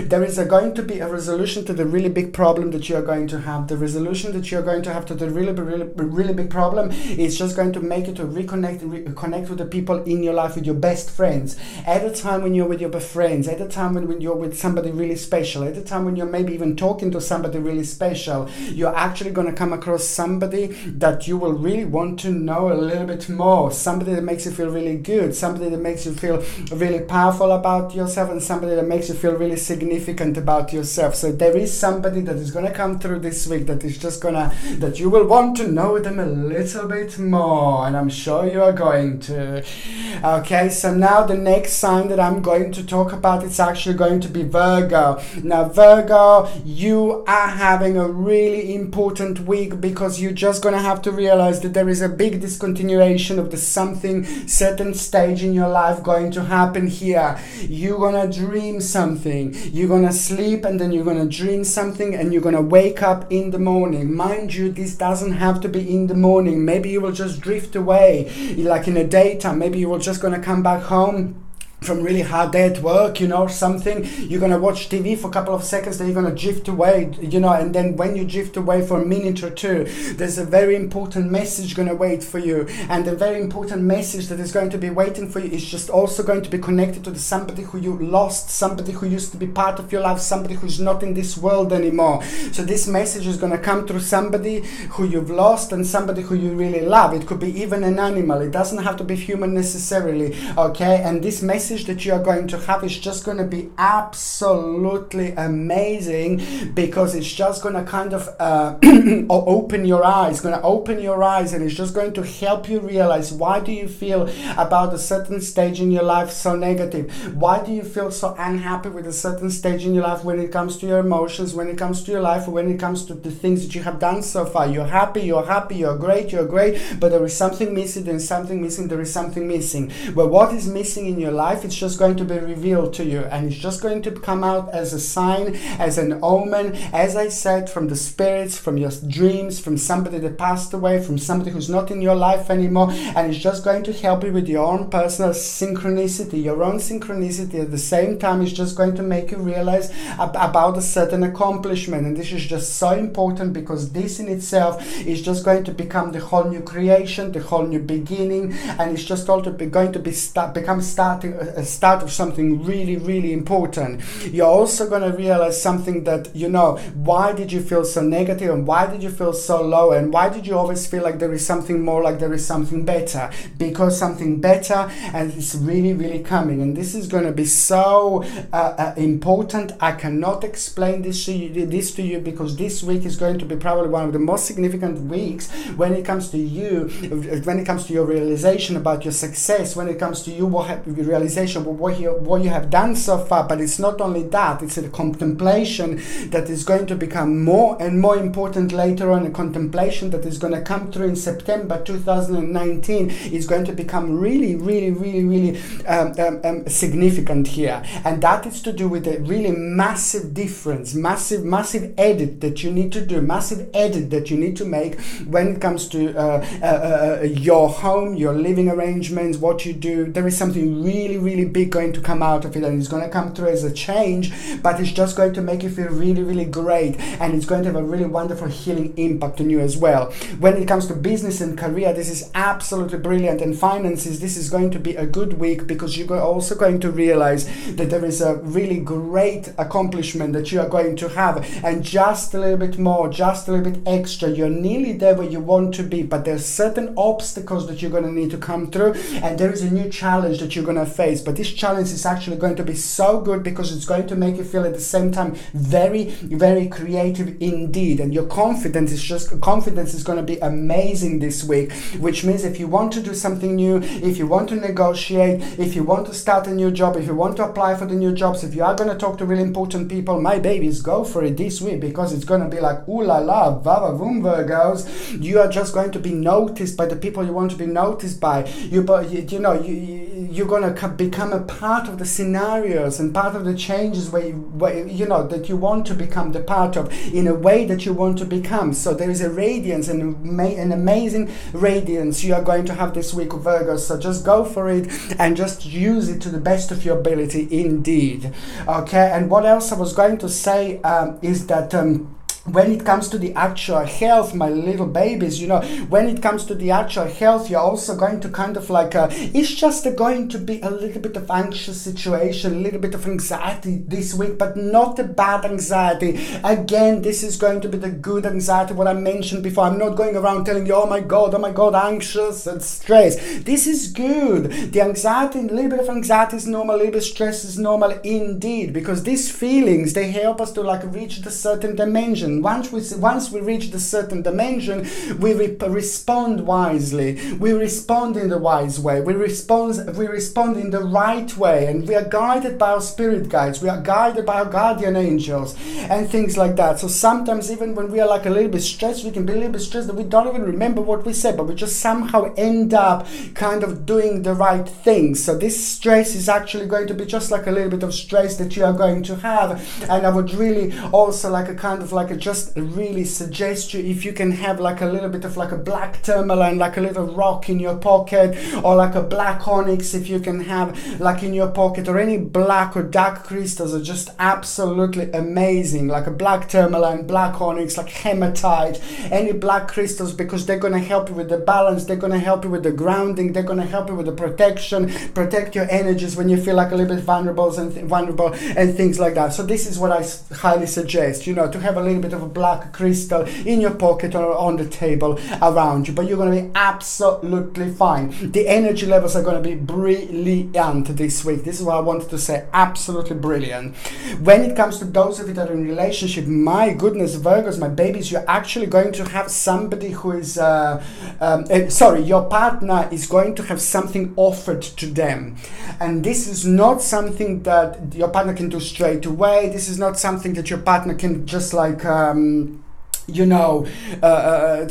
there is going to be a resolution to the really big problem that you're going to have. The resolution that you're going to have to the really big problem is just going to make you to connect with the people in your life, with your best friends, at a time when you're with your best friends, at a time when you're with somebody really special, at a time when you're maybe even talking to somebody really special. You're actually going to come across somebody that you will really want to know a little bit more, somebody that makes you feel really good, somebody that makes you feel really powerful about yourself, and somebody that makes you feel really significant about yourself. So there is somebody that is going to come through this week that is just that you will want to know them a little bit more, and I'm sure you are going to. Okay, so now the next sign that I'm going to talk about, it's actually going to be Virgo. Now Virgo, you are having a really important week, because you're just going to have to realize that there is a big discontinuation of the certain stage in your life going to happen here. You're going to dream something, you're going to sleep, and then you're going to dream something, and you're going to wake up in the morning. Mind you, this doesn't have to be in the morning. Maybe you will just drift away, like in the daytime. Maybe you will just going to come back home from really hard day at work, you know, or something. You're going to watch TV for a couple of seconds, then you're going to drift away, you know, and then when you drift away for a minute or two, there's a very important message going to wait for you. And the very important message that is going to be waiting for you is just also going to be connected to somebody who you lost, somebody who used to be part of your life, somebody who's not in this world anymore. So this message is going to come through somebody who you've lost and somebody who you really love. It could be even an animal. It doesn't have to be human necessarily, okay? And this message that you are going to have is just going to be absolutely amazing, because it's just going to kind of open your eyes, and it's just going to help you realize, why do you feel about a certain stage in your life so negative? Why do you feel so unhappy with a certain stage in your life when it comes to your emotions, when it comes to your life, or when it comes to the things that you have done so far? You're happy, you're great, but there is something missing, there is something missing. But what is missing in your life, it's just going to be revealed to you, and it's just going to come out as a sign, as an omen, as I said, from the spirits, from your dreams, from somebody that passed away, from somebody who's not in your life anymore, and it's just going to help you with your own personal synchronicity, at the same time. It's just going to make you realize about a certain accomplishment, and this is just so important, because this in itself is just going to become the whole new creation, the whole new beginning, and it's just also going to be a start of something really, really important. You're also going to realize something, that, you know, why did you feel so negative, and why did you feel so low, and why did you always feel like there is something more, like there is something better? Because something better, and it's really, really coming, and this is going to be so important. I cannot explain this to you, because this week is going to be probably one of the most significant weeks when it comes to you, when it comes to your realization about your success, when it comes to you, realization of what you have done so far. But it's not only that, it's a contemplation that is going to become more and more important later on. A contemplation that is going to come through in September 2019 is going to become really, really, really, really significant here, and that is to do with a really massive difference, massive edit that you need to do, massive edit that you need to make when it comes to your home, your living arrangements, what you do. There is something really, really big going to come out of it, and it's going to come through as a change, but it's just going to make you feel really, really great, and it's going to have a really wonderful healing impact on you as well. When it comes to business and career, this is absolutely brilliant, and finances, this is going to be a good week, because you're also going to realize that there is a really great accomplishment that you are going to have, and just a little bit more, just a little bit extra, you're nearly there where you want to be, but there's certain obstacles that you're going to need to come through, and there is a new challenge that you're going to face. But this challenge is actually going to be so good, because it's going to make you feel at the same time very, very creative indeed, and your confidence is going to be amazing this week, which means if you want to do something new, if you want to negotiate, if you want to start a new job, if you want to apply for the new jobs, if you are going to talk to really important people, my babies, go for it this week, because it's going to be like, ooh la la, vava voom, Virgos. You are just going to be noticed by the people you want to be noticed by. You're going to become a part of the scenarios and part of the changes where you know that you want to become the part of, in a way that you want to become. So there is a radiance, and an amazing radiance you are going to have this week, Virgos. So just go for it and just use it to the best of your ability indeed. Okay, and what else I was going to say is that when it comes to the actual health, my little babies, you know, when it comes to the actual health, you're also going to kind of like, it's just going to be a little bit of anxious situation, a little bit of anxiety this week, but not a bad anxiety. Again, this is going to be the good anxiety, what I mentioned before. I'm not going around telling you, oh my God, anxious and stress. This is good. The anxiety, a little bit of anxiety is normal, a little bit of stress is normal indeed, because these feelings, they help us to like reach the certain dimension. Once we reach the certain dimension, we respond wisely. We respond in the wise way. We respond in the right way, and we are guided by our spirit guides. We are guided by our guardian angels and things like that. So sometimes even when we are like a little bit stressed, we can be a little bit stressed that we don't even remember what we said, but we just somehow end up kind of doing the right thing. So this stress is actually going to be just like a little bit of stress that you are going to have, and I would really also like a kind of like a just really suggest you, if you can have like a little bit of like a black tourmaline, like a little rock in your pocket, or like a black onyx if you can have like in your pocket, or any black or dark crystals are just absolutely amazing, like a black tourmaline, black onyx, like hematite, any black crystals, because they're going to help you with the balance, they're going to help you with the grounding, they're going to help you with the protection, protect your energies when you feel like a little bit vulnerable and things like that. So this is what I highly suggest, you know, to have a little bit of a black crystal in your pocket or on the table around you. But you're going to be absolutely fine. The energy levels are going to be brilliant this week. This is what I wanted to say. Absolutely brilliant. When it comes to those of you that are in relationship, my goodness, Virgos, my babies, you're actually going to have somebody who is your partner is going to have something offered to them, and this is not something that your partner can do straight away. This is not something that your partner can just like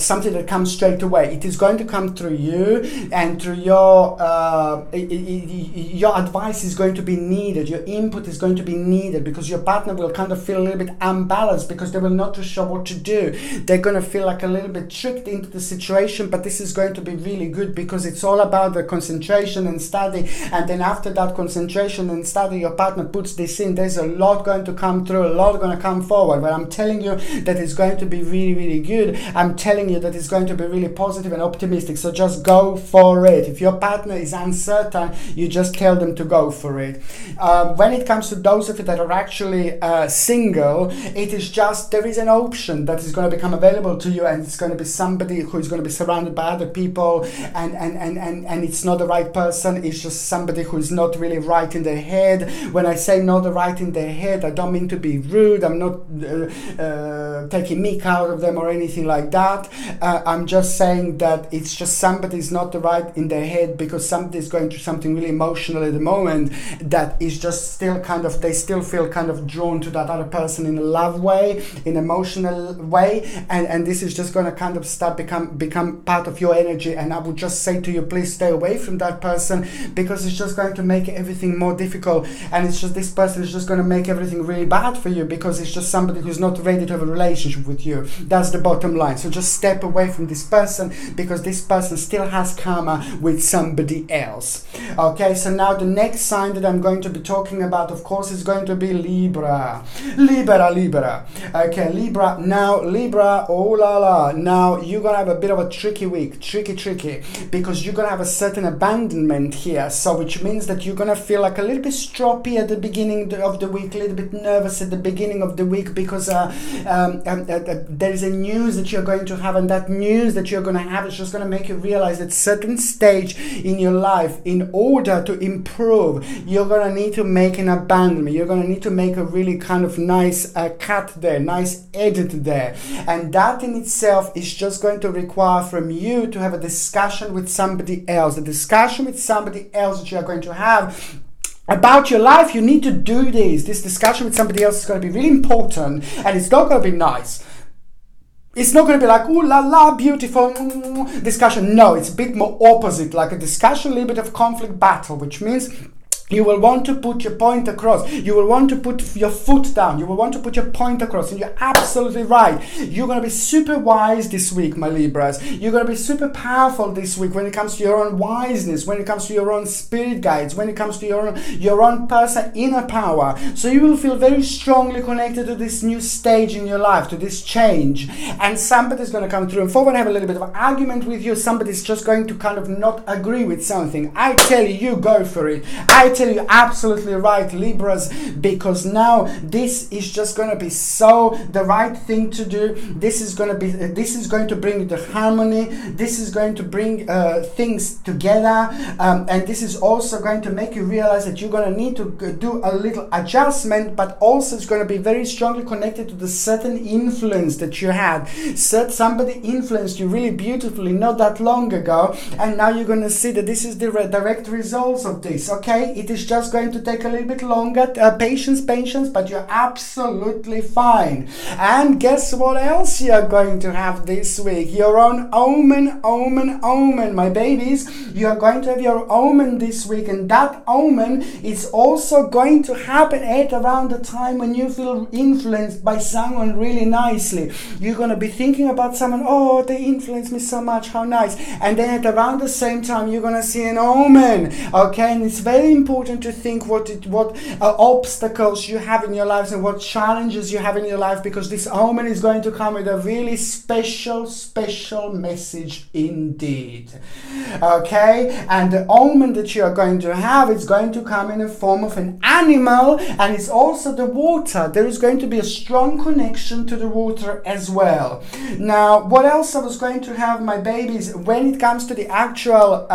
something that comes straight away. It is going to come through you, and through your advice is going to be needed, your input is going to be needed, because your partner will kind of feel a little bit unbalanced, because they will not too sure what to do. They're going to feel like a little bit tricked into the situation, but this is going to be really good, because it's all about the concentration and study, and then after that concentration and study, your partner puts this in, there's a lot going to come through, a lot going to come forward. But I'm telling you that it's going to be really, really good. I'm telling you that it's going to be really positive and optimistic. So just go for it. If your partner is uncertain, you just tell them to go for it. When it comes to those of you that are actually single, it is just, there is an option that is going to become available to you, and it's going to be somebody who is going to be surrounded by other people, and it's not the right person. It's just somebody who is not really right in their head. When I say not right in their head, I don't mean to be rude. I'm not taking meat out of them or anything like that. I'm just saying that it's just somebody's not right in their head, because somebody's going through something really emotional at the moment that is just still kind of, they still feel kind of drawn to that other person in a love way, in emotional way, and this is just going to kind of start become part of your energy. And I would just say to you, please stay away from that person, because it's just going to make everything more difficult, and it's just, this person is just going to make everything really bad for you, because it's just somebody who's not ready to have a relationship with you. That's the bottom line. So just step away from this person, because this person still has karma with somebody else. Okay, so now the next sign that I'm going to be talking about, of course, is going to be Libra. Libra. Okay, Libra. Now, Libra, oh la la. Now, you're going to have a bit of a tricky week. Tricky. Because you're going to have a certain abandonment here. So, which means that you're going to feel like a little bit stroppy at the beginning of the week, a little bit nervous at the beginning of the week, because there is a news that you're going to have, and that news that you're going to have is just going to make you realize that certain stage in your life, in order to improve, you're going to need to make an abandonment. You're going to need to make a really kind of nice cut there, nice edit there, and that in itself is just going to require from you to have a discussion with somebody else. The discussion with somebody else that you are going to have about your life, you need to do this. This discussion with somebody else is going to be really important, and it's not going to be nice. It's not going to be like, ooh la la, beautiful discussion. No, it's a bit more opposite, like a discussion, a little bit of conflict battle, which means you will want to put your point across. You will want to put your foot down. You will want to put your point across. And you're absolutely right. You're going to be super wise this week, my Libras. You're going to be super powerful this week when it comes to your own wiseness, when it comes to your own spirit guides, when it comes to your own personal inner power. So you will feel very strongly connected to this new stage in your life, to this change. And somebody's going to come through and forward and have a little bit of an argument with you. Somebody's just going to kind of not agree with something. I tell you, go for it. I tell you, absolutely right, Libras, because now this is just going to be so the right thing to do. This is going to bring the harmony. This is going to bring things together, and this is also going to make you realize that you're going to need to do a little adjustment, but also it's going to be very strongly connected to the certain influence that you had. Somebody influenced you really beautifully not that long ago, and now you're going to see that this is the direct results of this. Okay, It is just going to take a little bit longer, patience, but you're absolutely fine. And guess what else you're going to have this week? Your own omen, my babies. You're going to have your omen this week, and that omen is also going to happen at around the time when you feel influenced by someone really nicely. You're going to be thinking about someone, oh, they influence me so much, how nice. And then at around the same time, you're going to see an omen. Okay, and it's very important to think what obstacles you have in your lives and what challenges you have in your life, because this omen is going to come with a really special message indeed. Okay, and the omen that you are going to have is going to come in the form of an animal, and it's also the water. There is going to be a strong connection to the water as well. Now, what else I was going to have, my babies, when it comes to the actual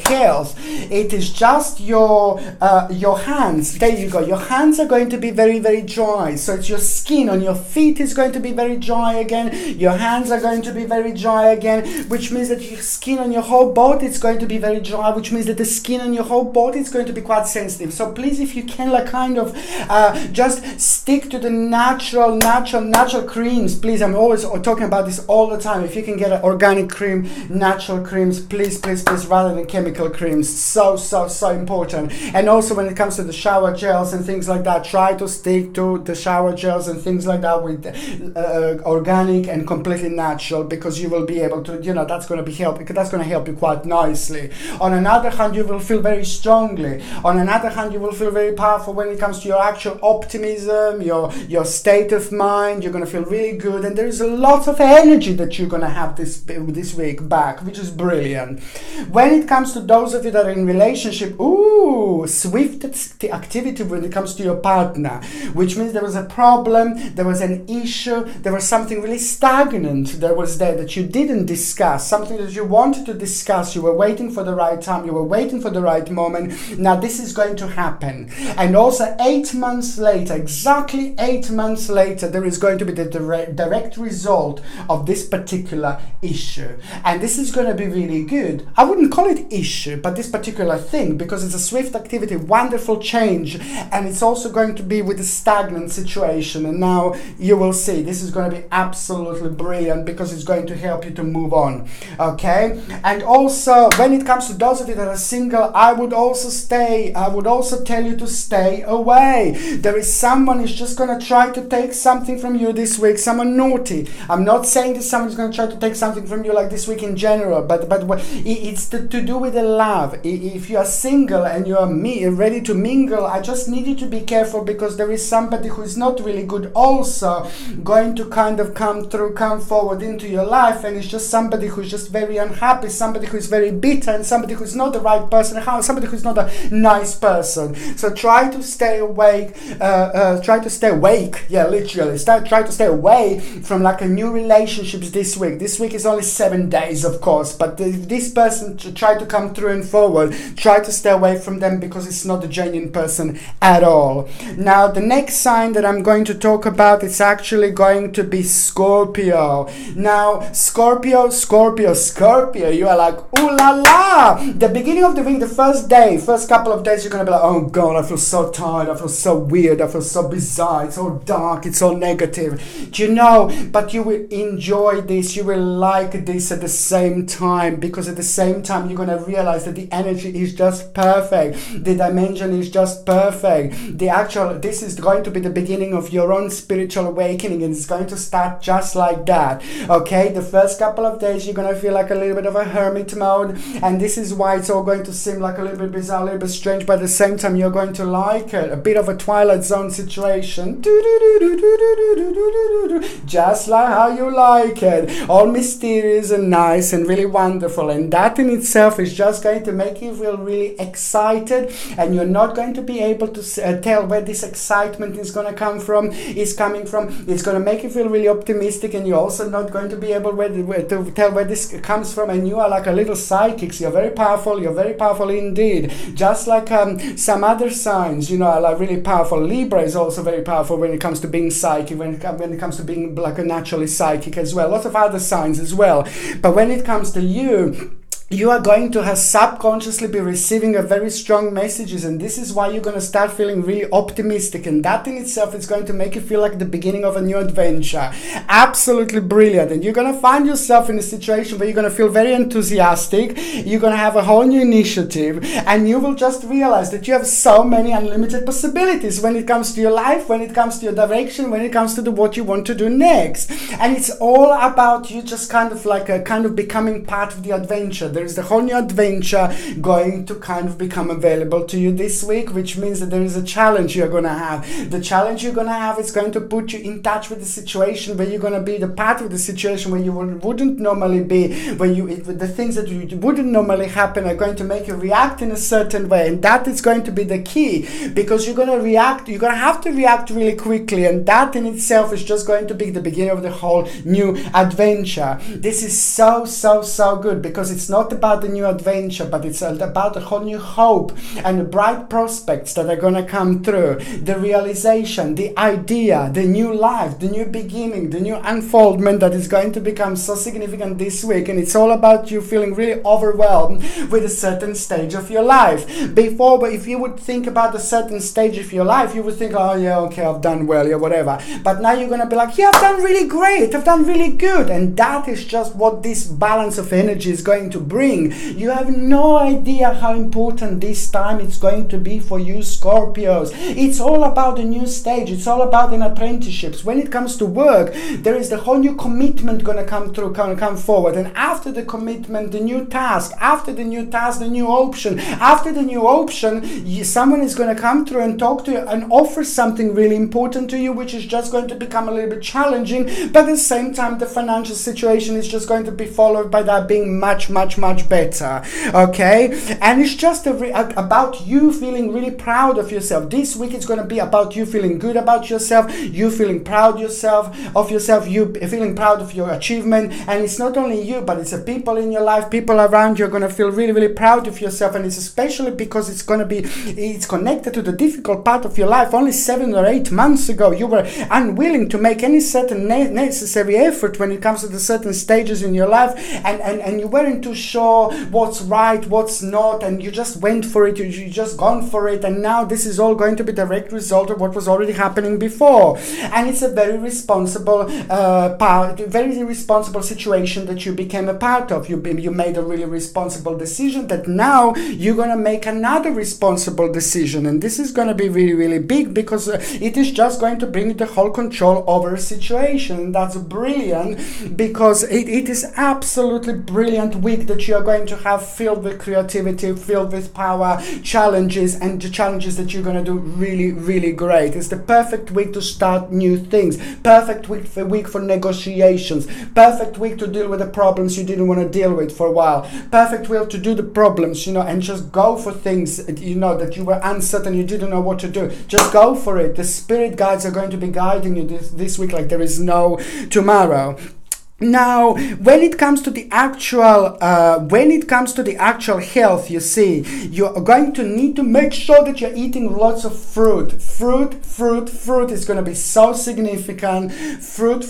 health, it is just your hands. There you go. Your hands are going to be very, very dry. So it's your skin on your feet is going to be very dry again. Your hands are going to be very dry again, which means that your skin on your whole body is going to be very dry, which means that the skin on your whole body is going to be quite sensitive. So please, if you can, like kind of just stick to the natural creams. Please, I'm always talking about this all the time. If you can get an organic cream, natural creams, please, rather than chemical creams. So important. And also when it comes to the shower gels and things like that, try to stick to the shower gels and things like that with organic and completely natural, because you will be able to, that's going to help you quite nicely. On another hand, you will feel very strongly. On another hand, you will feel very powerful when it comes to your actual optimism, your state of mind. You're going to feel really good, and there is a lot of energy that you're going to have this week back, which is brilliant. When it comes to those of you that are in relationship, swift activity when it comes to your partner, which means there was a problem, there was an issue, there was something really stagnant that you didn't discuss, something that you wanted to discuss. You were waiting for the right time, you were waiting for the right moment. Now this is going to happen. And also 8 months later, exactly 8 months later, there is going to be the direct result of this particular issue. And this is going to be really good. I wouldn't call it issue, but this particular thing, because it's a swift activity, wonderful change, and it's also going to be with a stagnant situation. And now you will see this is going to be absolutely brilliant, because it's going to help you to move on. Okay, and also when it comes to those of you that are single, I would also tell you to stay away. There is someone who's just going to try to take something from you this week, someone naughty. I'm not saying that someone's going to try to take something from you like this week in general, but it's to do with the love. If you are single and you are ready to mingle, I just need you to be careful, because there is somebody who is not really good also going to kind of come forward into your life, and it's just somebody who's just very unhappy, somebody who is very bitter, and somebody who's not the right person, somebody who's not a nice person. So try to stay awake, literally. Try to stay away from like a new relationships this week. This week is only 7 days, of course, but this person try to come through and forward. Try to stay away from them, because it's not a genuine person at all. Now the next sign that I'm going to talk about is actually going to be Scorpio. Now Scorpio, you are like, ooh la la. The beginning of the week, the first couple of days, you're gonna be like, oh god, I feel so tired, I feel so weird, I feel so bizarre, it's all dark, it's all negative. But you will enjoy this, you will like this at the same time, because at the same time you're gonna realize that the energy is just perfect, the dimension is just perfect. This is going to be the beginning of your own spiritual awakening, and it's going to start just like that. Okay, the first couple of days you're gonna feel like a little bit of a hermit mode, and this is why it's all going to seem like a little bit bizarre, a little bit strange, but at the same time you're going to like it. A bit of a Twilight Zone situation, just like how you like it, all mysterious and nice and really wonderful. And that in itself is just going to make you feel really excited, and you're not going to be able to tell where this excitement is going to come from. It's going to make you feel really optimistic, and you're also not going to be able to tell where this comes from. And you are like a little psychics. You're very powerful indeed, just like some other signs, are like really powerful. Libra is also very powerful when it comes to being psychic, when it comes to being like a naturally psychic as well. Lots of other signs as well. But when it comes to you, you are going to have subconsciously be receiving a very strong messages, and this is why you're going to start feeling really optimistic, and that in itself is going to make you feel like the beginning of a new adventure. Absolutely brilliant. And you're going to find yourself in a situation where you're going to feel very enthusiastic, you're going to have a whole new initiative, and you will just realize that you have so many unlimited possibilities when it comes to your life, when it comes to your direction, when it comes to what you want to do next. And it's all about you just kind of like becoming part of the adventure. There is the whole new adventure going to kind of become available to you this week, which means that there is a challenge you're going to have. The challenge you're going to have is going to put you in touch with the situation where you're going to be the part of the situation where you wouldn't normally be, when the things that wouldn't normally happen are going to make you react in a certain way, and that is going to be the key, because you're going to have to react really quickly, and that in itself is just going to be the beginning of the whole new adventure. This is so good, because it's not about the new adventure, but it's about a whole new hope and the bright prospects that are going to come through, the realization, the idea, the new life, the new beginning, the new unfoldment that is going to become so significant this week. And it's all about you feeling really overwhelmed with a certain stage of your life. Before, but if you would think about a certain stage of your life, you would think, oh yeah, okay, I've done well, yeah, whatever. But now you're going to be like, yeah, I've done really great, I've done really good. And that is just what this balance of energy is going to bring. You have no idea how important this time it's going to be for you, Scorpios. It's all about a new stage. It's all about an apprenticeships. When it comes to work, there is the whole new commitment going to come through, come forward. And after the commitment, the new task. After the new task, the new option. After the new option, someone is going to come through and talk to you and offer something really important to you, which is just going to become a little bit challenging. But at the same time, the financial situation is just going to be followed by that being much better. Okay, and it's just about you feeling really proud of yourself. This week it's going to be about you feeling good about yourself, you feeling proud of yourself, you feeling proud of your achievement. And it's not only you, but it's the people in your life, people around you are going to feel really proud of yourself. And it's especially because it's connected to the difficult part of your life. Only 7 or 8 months ago you were unwilling to make any certain necessary effort when it comes to the certain stages in your life, and you weren't too sure what's right, what's not, and you just went for it, you just gone for it. And now this is all going to be direct result of what was already happening before. And it's a very responsible situation that you became a part of. You made a really responsible decision that now you're going to make another responsible decision. And this is going to be really big, because it is just going to bring the whole control over a situation. And that's brilliant, because it is absolutely brilliant week that you are going to have, filled with creativity, filled with power, challenges, and the challenges that you're going to do really great. It's the perfect week to start new things, perfect week for negotiations, perfect week to deal with the problems you didn't want to deal with for a while, perfect week to do the problems, and just go for things, that you were uncertain, you didn't know what to do. Just go for it. The spirit guides are going to be guiding you this week like there is no tomorrow. Now, when it comes to the actual health, you see, you're going to need to make sure that you're eating lots of fruit. Fruit is going to be so significant. Fruit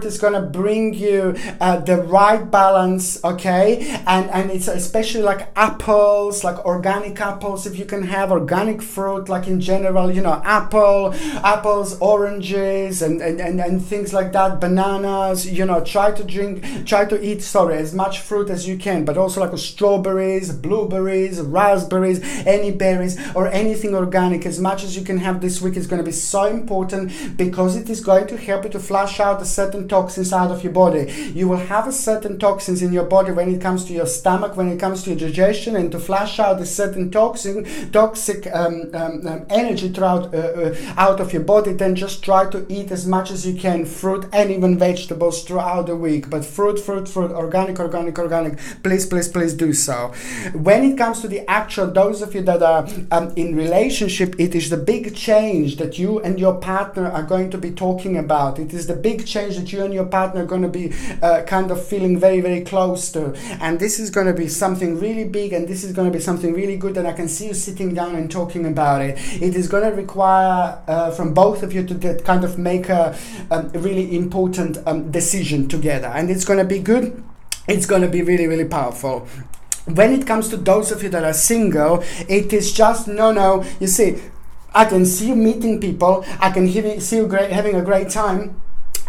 is going to bring you the right balance, okay? And it's especially like apples, like organic apples, if you can have organic fruit, like in general, apples, oranges, and things like that, bananas, try to eat as much fruit as you can, but also like strawberries, blueberries, raspberries, any berries or anything organic, as much as you can have this week is going to be so important, because it is going to help you to flush out a certain toxins out of your body. You will have a certain toxins in your body when it comes to your stomach, when it comes to your digestion, and to flush out a certain toxic energy throughout out of your body. Then just try to eat as much as you can fruit and even vegetables throughout the week. But fruit, organic, please do so. When it comes to the actual, those of you that are in relationship, it is the big change that you and your partner are going to be talking about. It is the big change that you and your partner are going to be kind of feeling very close to. And this is going to be something really big, and this is going to be something really good, and I can see you sitting down and talking about it. It is going to require from both of you to kind of make a really important decision together, and it's going to be good. It's going to be really powerful. when it comes to those of you that are single, it is just no. You see, I can see you meeting people. I can see you having a great time.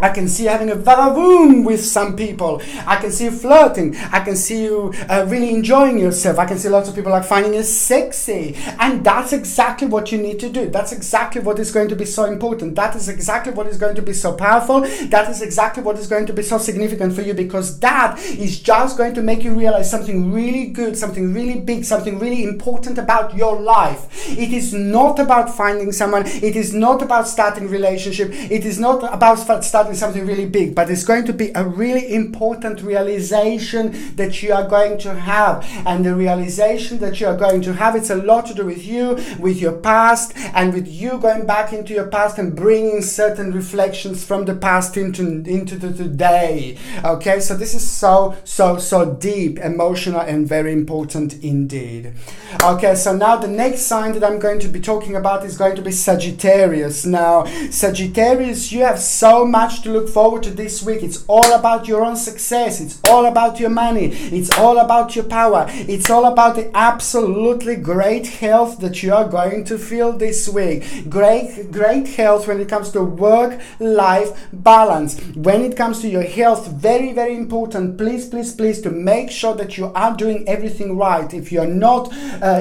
I can see you having a vavoom with some people. I can see you flirting. I can see you really enjoying yourself. I can see lots of people like finding you sexy. And that's exactly what you need to do. That's exactly what is going to be so important. That is exactly what is going to be so powerful. That is exactly what is going to be so significant for you, because that is just going to make you realize something really good, something really big, something really important about your life. It is not about finding someone. It is not about starting a relationship. It is not about starting something really big, but it's going to be a really important realization that you are going to have. And the realization that you are going to have, it's a lot to do with you, with your past, and with you going back into your past and bringing certain reflections from the past into the today. Okay, so this is so deep, emotional, and very important indeed. Okay, so now the next sign that I'm going to be talking about is going to be Sagittarius. Now, Sagittarius, you have so much to look forward to this week. It's all about your own success. It's all about your money. It's all about your power. It's all about the absolutely great health that you are going to feel this week. Great health when it comes to work-life balance. When it comes to your health, very, very important. Please to make sure that you are doing everything right. If you're not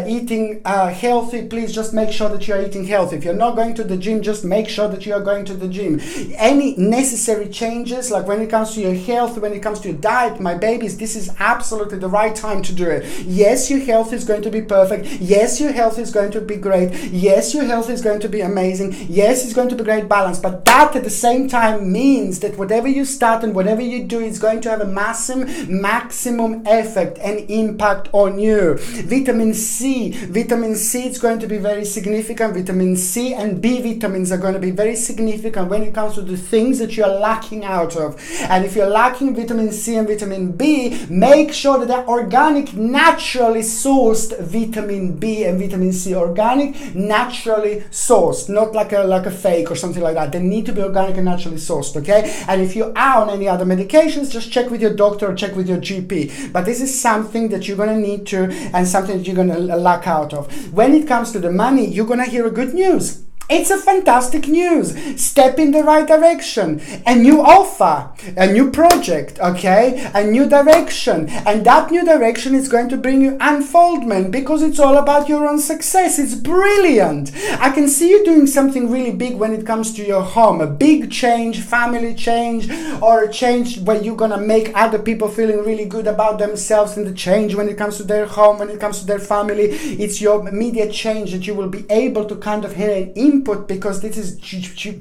eating healthy, please just make sure that you are eating healthy. If you're not going to the gym, just make sure that you are going to the gym. Any necessary changes, like when it comes to your health, when it comes to your diet, my babies, this is absolutely the right time to do it. Yes, your health is going to be perfect. Yes, your health is going to be great. Yes, your health is going to be amazing. Yes, it's going to be great balance. But that at the same time means that whatever you start and whatever you do is going to have a maximum effect and impact on you. Vitamin C is going to be very significant. Vitamin C and B vitamins are going to be very significant when it comes to the things that you are lacking out of. And if you're lacking vitamin C and vitamin B, make sure that they're organic, naturally sourced vitamin B and vitamin C. Organic, naturally sourced, not like a fake or something like that. They need to be organic and naturally sourced, okay? And if you are on any other medications, just check with your doctor or check with your GP. But this is something that you're going to need to, and something that you're going to lack out of. When it comes to the money, you're going to hear a good news. It's a fantastic news. Step in the right direction. A new offer, a new project, okay? A new direction. And that new direction is going to bring you unfoldment, because it's all about your own success. It's brilliant. I can see you doing something really big when it comes to your home. A big change, family change, or a change where you're going to make other people feeling really good about themselves, and the change when it comes to their home, when it comes to their family. It's your immediate change that you will be able to kind of hear an input, because this is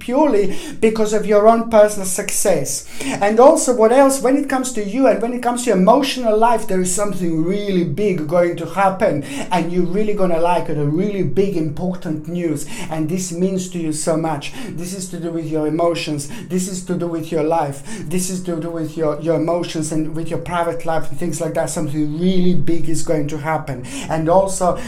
purely because of your own personal success. And also, what else, when it comes to you and when it comes to your emotional life, there is something really big going to happen, and you're really gonna like it. A really big important news, and this means to you so much. This is to do with your emotions. This is to do with your life. This is to do with your emotions and with your private life and things like that. Something really big is going to happen. And also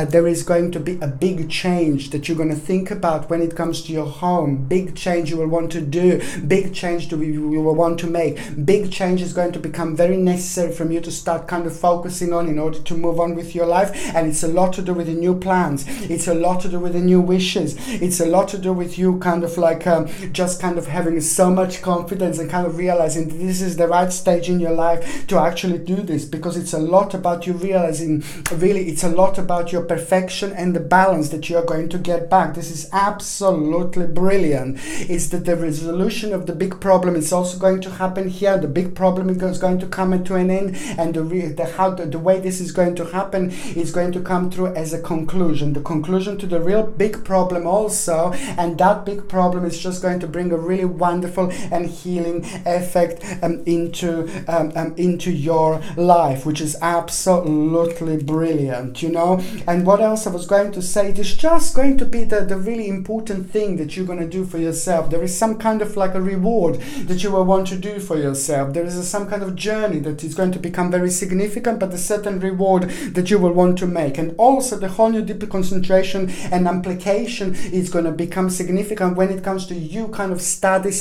there is going to be a big change that you're going to think about when it comes to your home. Big change you will want to do. Big change you will want to make. Big change is going to become very necessary from you to start kind of focusing on in order to move on with your life. And it's a lot to do with the new plans. It's a lot to do with the new wishes. It's a lot to do with you kind of like just kind of having so much confidence and kind of realizing that this is the right stage in your life to actually do this, because it's a lot about you realizing, really, it's a lot about your perfection and the balance that you are going to get back. This is absolutely brilliant. It's that the resolution of the big problem is also going to happen here. The big problem is going to come to an end, and the way this is going to happen is going to come through as a conclusion. The conclusion to the real big problem also, and that big problem is just going to bring a really wonderful and healing effect into your life, which is absolutely brilliant, you know. And what else I was going to say, it is just going to be the really important thing that you're going to do for yourself. There is some kind of like a reward that you will want to do for yourself. There is some kind of journey that is going to become very significant, but a certain reward that you will want to make. And also the whole new deeper concentration and application is going to become significant when it comes to you kind of study.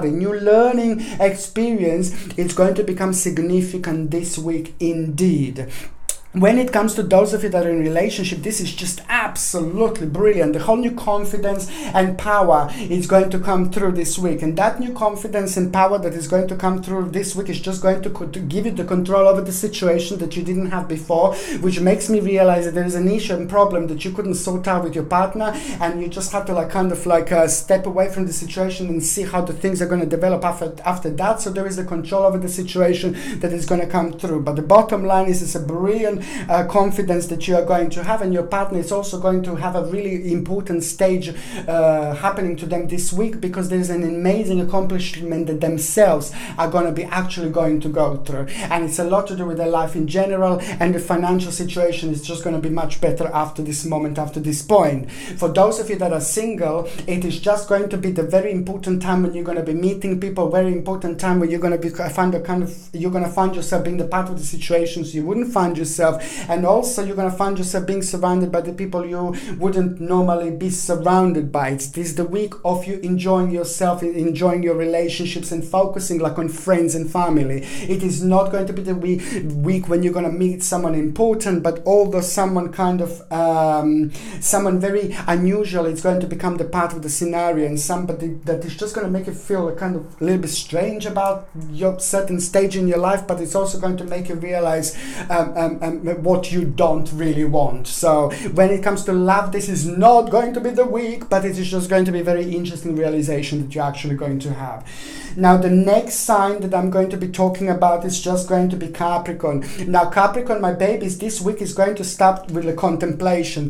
New learning experience is going to become significant this week indeed. when it comes to those of you that are in relationship, this is just absolutely brilliant. The whole new confidence and power is going to come through this week. And that new confidence and power that is going to come through this week is just going to give you the control over the situation that you didn't have before, which makes me realize that there is an issue and problem that you couldn't sort out with your partner, and you just have to step away from the situation and see how the things are going to develop after that. So there is a control over the situation that is going to come through. But the bottom line is it's a brilliant confidence that you are going to have, and your partner is also going to have a really important stage happening to them this week, because there's an amazing accomplishment that themselves are going to be actually going to go through, and it's a lot to do with their life in general, and the financial situation is just going to be much better after this moment, after this point. For those of you that are single, it is just going to be the very important time when you're going to be meeting people, very important time when you're going to be you're going to find yourself being the part of the situations you wouldn't find yourself. And also you're going to find yourself being surrounded by the people you wouldn't normally be surrounded by. This is the week of you enjoying yourself, enjoying your relationships, and focusing on friends and family. It is not going to be the week when you're going to meet someone important, but although someone someone very unusual is going to become the part of the scenario, and somebody that is just going to make you feel a little bit strange about your certain stage in your life, but it's also going to make you realize what you don't really want. So when it comes to love, this is not going to be the week, but it is just going to be a very interesting realization that you're actually going to have. Now the next sign that I'm going to be talking about is just going to be Capricorn. Now Capricorn, my babies, this week is going to start with the contemplation,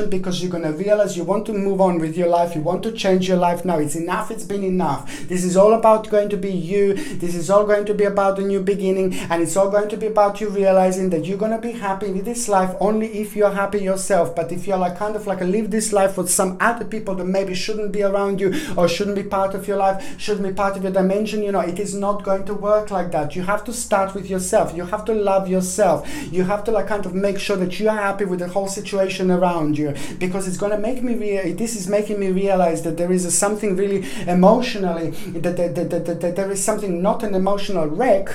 because you're going to realize you want to move on with your life, you want to change your life. Now it's enough, it's been enough. This is all about going to be you, this is all going to be about a new beginning, and it's all going to be about you realizing that you're going to be happy with this life only if you're happy yourself. But if you're live this life with some other people that maybe shouldn't be around you, or shouldn't be part of your life, shouldn't be part of your dimension, it is not going to work like that. You have to start with yourself. You have to love yourself. You have to make sure that you are happy with the whole situation around you, because it's going to make me this is making me realize that there is something really emotionally, that there is something, not an emotional wreck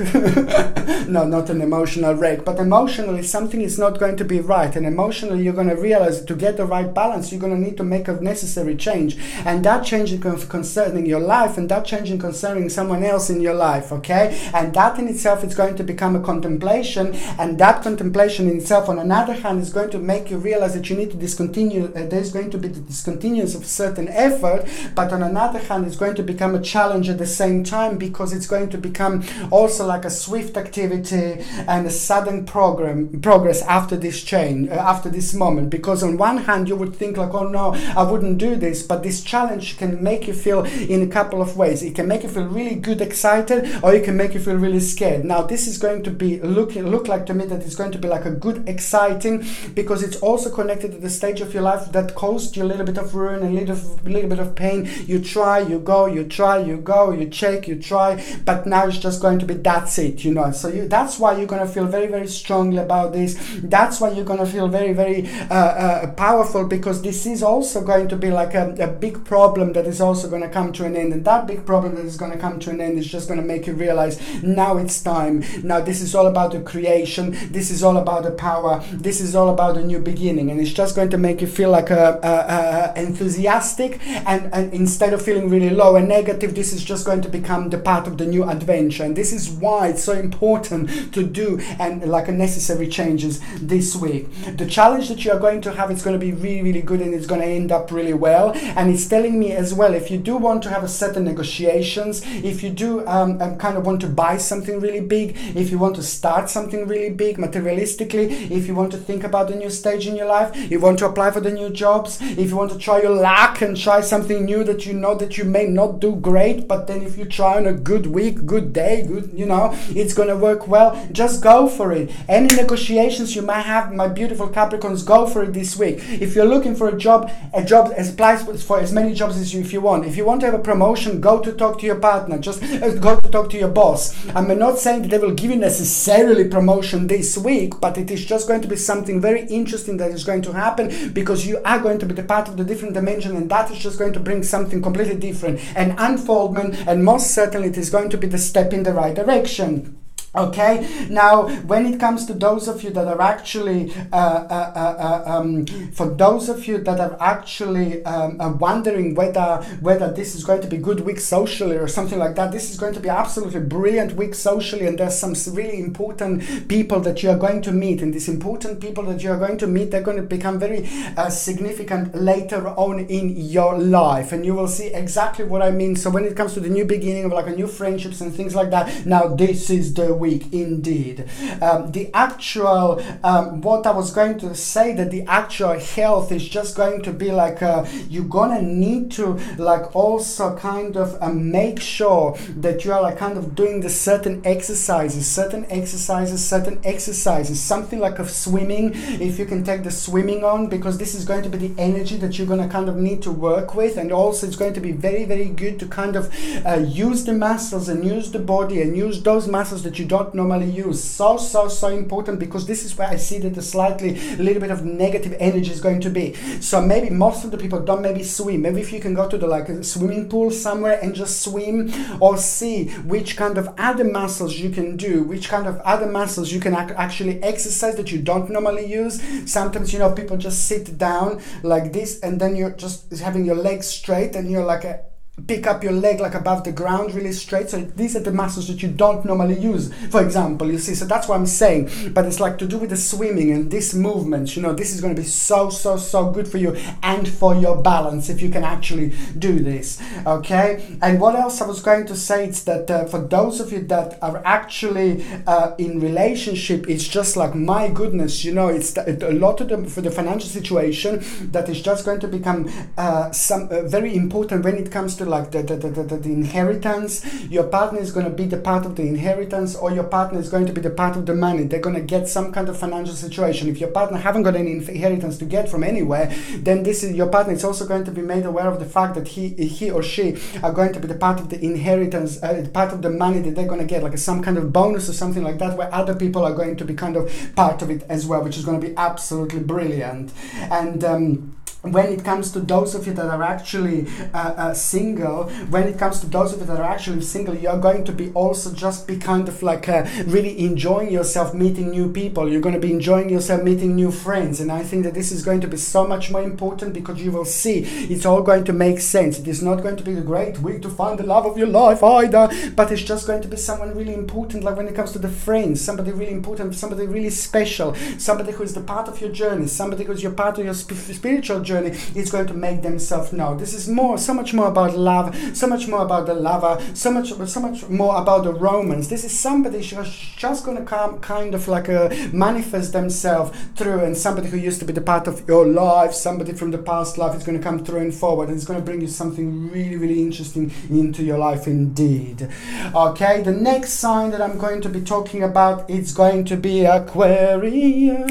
no, not an emotional wreck, but emotionally something is not going to be right, and emotionally you're going to realize that to get the right balance you're going to need to make a necessary change, and that change is concerning your life, and that change is concerning someone else in your life, okay? And that in itself is going to become a contemplation, and that contemplation in itself on another hand is going to make you realize that you need to discontinue, there's going to be the discontinuance of certain effort, but on another hand it's going to become a challenge at the same time, because it's going to become also like a swift activity and a sudden progress after this change, after this moment. Because on one hand you would think oh no, I wouldn't do this, but this challenge can make you feel in a couple of ways. It can make you feel really good, excited, or it can make you feel really scared. Now this is going to be look like to me that it's going to be like a good, exciting, because it's also connected to the stage of your life that caused you a little bit of ruin, a little bit of pain. You try, you go, you try, you go, you check, you try, but now it's just going to be that's it, so that's why you're going to feel very, very strongly about this. That's why you're going to feel very, very powerful, because this is also going to be like a big problem that is also going to come to an end, and that big problem that is going to come to an end is just going to make you realize now it's time. Now this is all about the creation, this is all about the power, this is all about a new beginning, and it's just going to make you feel like enthusiastic, and instead of feeling really low and negative, this is just going to become the part of the new adventure. And this is why it's so important to do and like a necessary changes this week. The challenge that you are going to have, it's going to be really, really good, and it's going to end up really well. And it's telling me as well, if you do want to have a certain negotiations, if you do want to buy something really big, if you want to start something really big materialistically, if you want to think about the new stage in your life, you want to apply for the new jobs, if you want to try your luck and try something new that you know that you may not do great, but then if you try on a good week, good day, it's going to work well, just go for it. Any negotiations you might have, my beautiful Capricorns, go for it this week. If you're looking for a job applies for as many jobs as if you want. If you want to have a promotion, go to talk to your partner, just go to talk to your boss. I'm not saying that they will give you necessarily promotion this week, but it is just going to be something very interesting that is going to happen, because you are going to be the part of the different dimension, and that is just going to bring something completely different, an unfoldment, and most certainly it is going to be the step in the right direction. Okay, now when it comes to those of you that are actually, for those of you that are actually wondering whether this is going to be good week socially or something like that, this is going to be absolutely brilliant week socially, and there's some really important people that you are going to meet, and these important people that you are going to meet, they're going to become very significant later on in your life, and you will see exactly what I mean. So when it comes to the new beginning of like a new friendships and things like that, now this is the week indeed. The actual what I was going to say, that the actual health is just going to be like you're gonna need to like also kind of make sure that you are like kind of doing the certain exercises, something like of swimming, if you can take the swimming on, because this is going to be the energy that you're going to kind of need to work with. And also it's going to be very, very good to kind of use the muscles and use the body and use those muscles that you don't normally use. So important, because this is where I see that a little bit of negative energy is going to be. So maybe most of the people don't maybe swim. Maybe if you can go to the like a swimming pool somewhere and just swim, or see which kind of other muscles you can do, which kind of other muscles you can actually exercise that you don't normally use. Sometimes, you know, people just sit down like this, and then you're just having your legs straight, and you're like pick up your leg like above the ground really straight. So these are the muscles that you don't normally use, for example, you see. So that's what I'm saying. But it's like to do with the swimming and this movement, you know, this is going to be so good for you and for your balance if you can actually do this. Okay, and what else I was going to say is that for those of you that are actually in relationship, it's just like, my goodness, you know, it's a lot of them for the financial situation that is just going to become very important when it comes to like the inheritance. Your partner is going to be the part of the inheritance, or your partner is going to be the part of the money. They're going to get some kind of financial situation. If your partner haven't got any inheritance to get from anywhere, then this is your partner is also going to be made aware of the fact that he or she are going to be the part of the inheritance, part of the money that they're going to get, like some kind of bonus or something like that, where other people are going to be kind of part of it as well, which is going to be absolutely brilliant. And when it comes to those of you that are actually single, you're going to be also just be kind of like really enjoying yourself meeting new people. You're going to be enjoying yourself meeting new friends. And I think that this is going to be so much more important, because you will see it's all going to make sense. It is not going to be a great week to find the love of your life either, but it's just going to be someone really important, like when it comes to the friends, somebody really important, somebody really special, somebody who is the part of your journey, somebody who's your part of your spiritual journey. Is going to make themselves known. This is so much more about love, so much more about the lover, so much more about the romance. This is somebody who's just going to come kind of like manifest themselves through, and somebody who used to be the part of your life, somebody from the past life is going to come through and forward, and it's going to bring you something really, really interesting into your life indeed. Okay, the next sign that I'm going to be talking about is going to be Aquarius.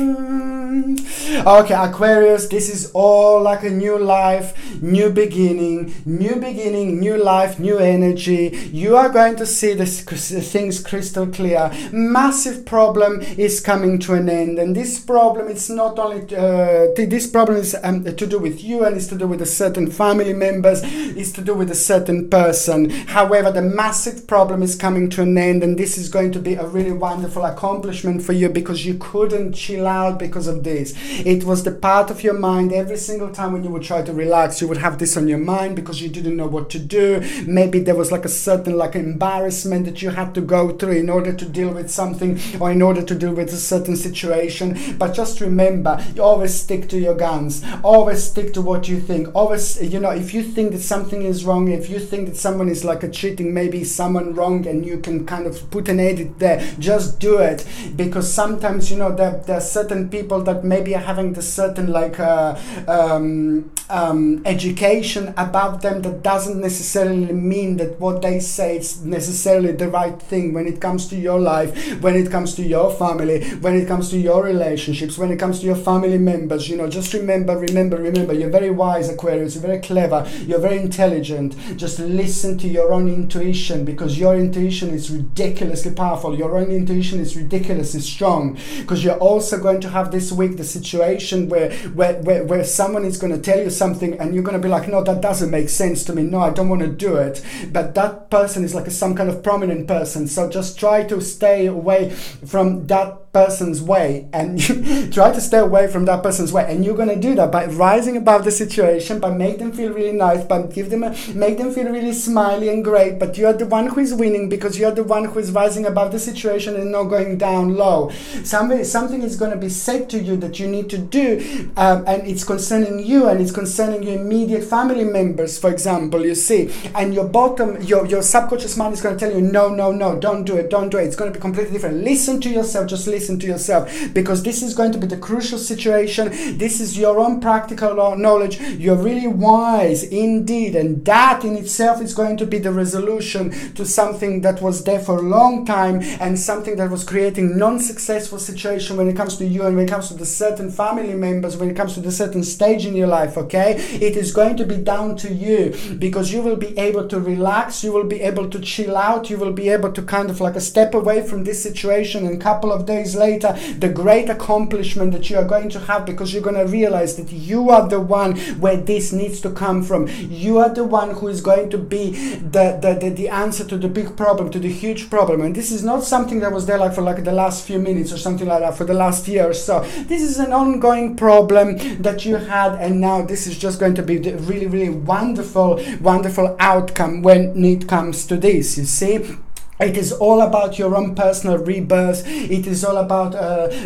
Okay, Aquarius, this is all like a new life, new beginning, new life, new energy. You are going to see things crystal clear. Massive problem is coming to an end, and this problem is not only this problem is to do with you, and it's to do with a certain family members, it's to do with a certain person. However, the massive problem is coming to an end, and this is going to be a really wonderful accomplishment for you, because you couldn't chill out because of this. It was the part of your mind. Every single time when you would try to relax, you would have this on your mind because you didn't know what to do. Maybe there was like a certain like embarrassment that you had to go through in order to deal with something, or in order to deal with a certain situation. But just remember, you always stick to your guns, always stick to what you think, always, you know, if you think that something is wrong, if you think that someone is like a cheating, maybe someone wrong, and you can kind of put an edit there, just do it. Because sometimes, you know, there are certain people that maybe are having the certain like education about them, that doesn't necessarily mean that what they say is necessarily the right thing when it comes to your life, when it comes to your family, when it comes to your relationships, when it comes to your family members. You know, just remember, you're very wise, Aquarius, you're very clever, you're very intelligent. Just listen to your own intuition, because your intuition is ridiculously powerful, your own intuition is ridiculously strong, because you're also going to have this week the situation where someone is going to tell you something and you're going to be like, no, that doesn't make sense to me, no, I don't want to do it, but that person is like some kind of prominent person, so just try to stay away from that person's way, and try to stay away from that person's way, and you're going to do that by rising above the situation, by make them feel really nice, by make them feel really smiley and great, but you're the one who is winning because you're the one who is rising above the situation and not going down low. Something is going to be said to you that you need to do, and it's concerning you, and it's concerning your immediate family members, for example, you see, and your subconscious mind is going to tell you, no, don't do it. It's going to be completely different. Listen to yourself, just listen to yourself, because this is going to be the crucial situation. This is your own practical knowledge. You're really wise indeed, and that in itself is going to be the resolution to something that was there for a long time, and something that was creating non-successful situation when it comes to you, and when it comes to the certain family members, when it comes to the certain stage in your life. Okay, it is going to be down to you, because you will be able to relax, you will be able to chill out, you will be able to kind of like a step away from this situation, and a couple of days later, the great accomplishment that you are going to have, because you're going to realize that you are the one where this needs to come from. You are the one who is going to be the answer to the big problem, to the huge problem. And this is not something that was there like for like the last few minutes or something like that, for the last year or so. This is an ongoing problem that you had, and now this is just going to be the really, really wonderful outcome when it comes to this, you see. It is all about your own personal rebirth. It is all about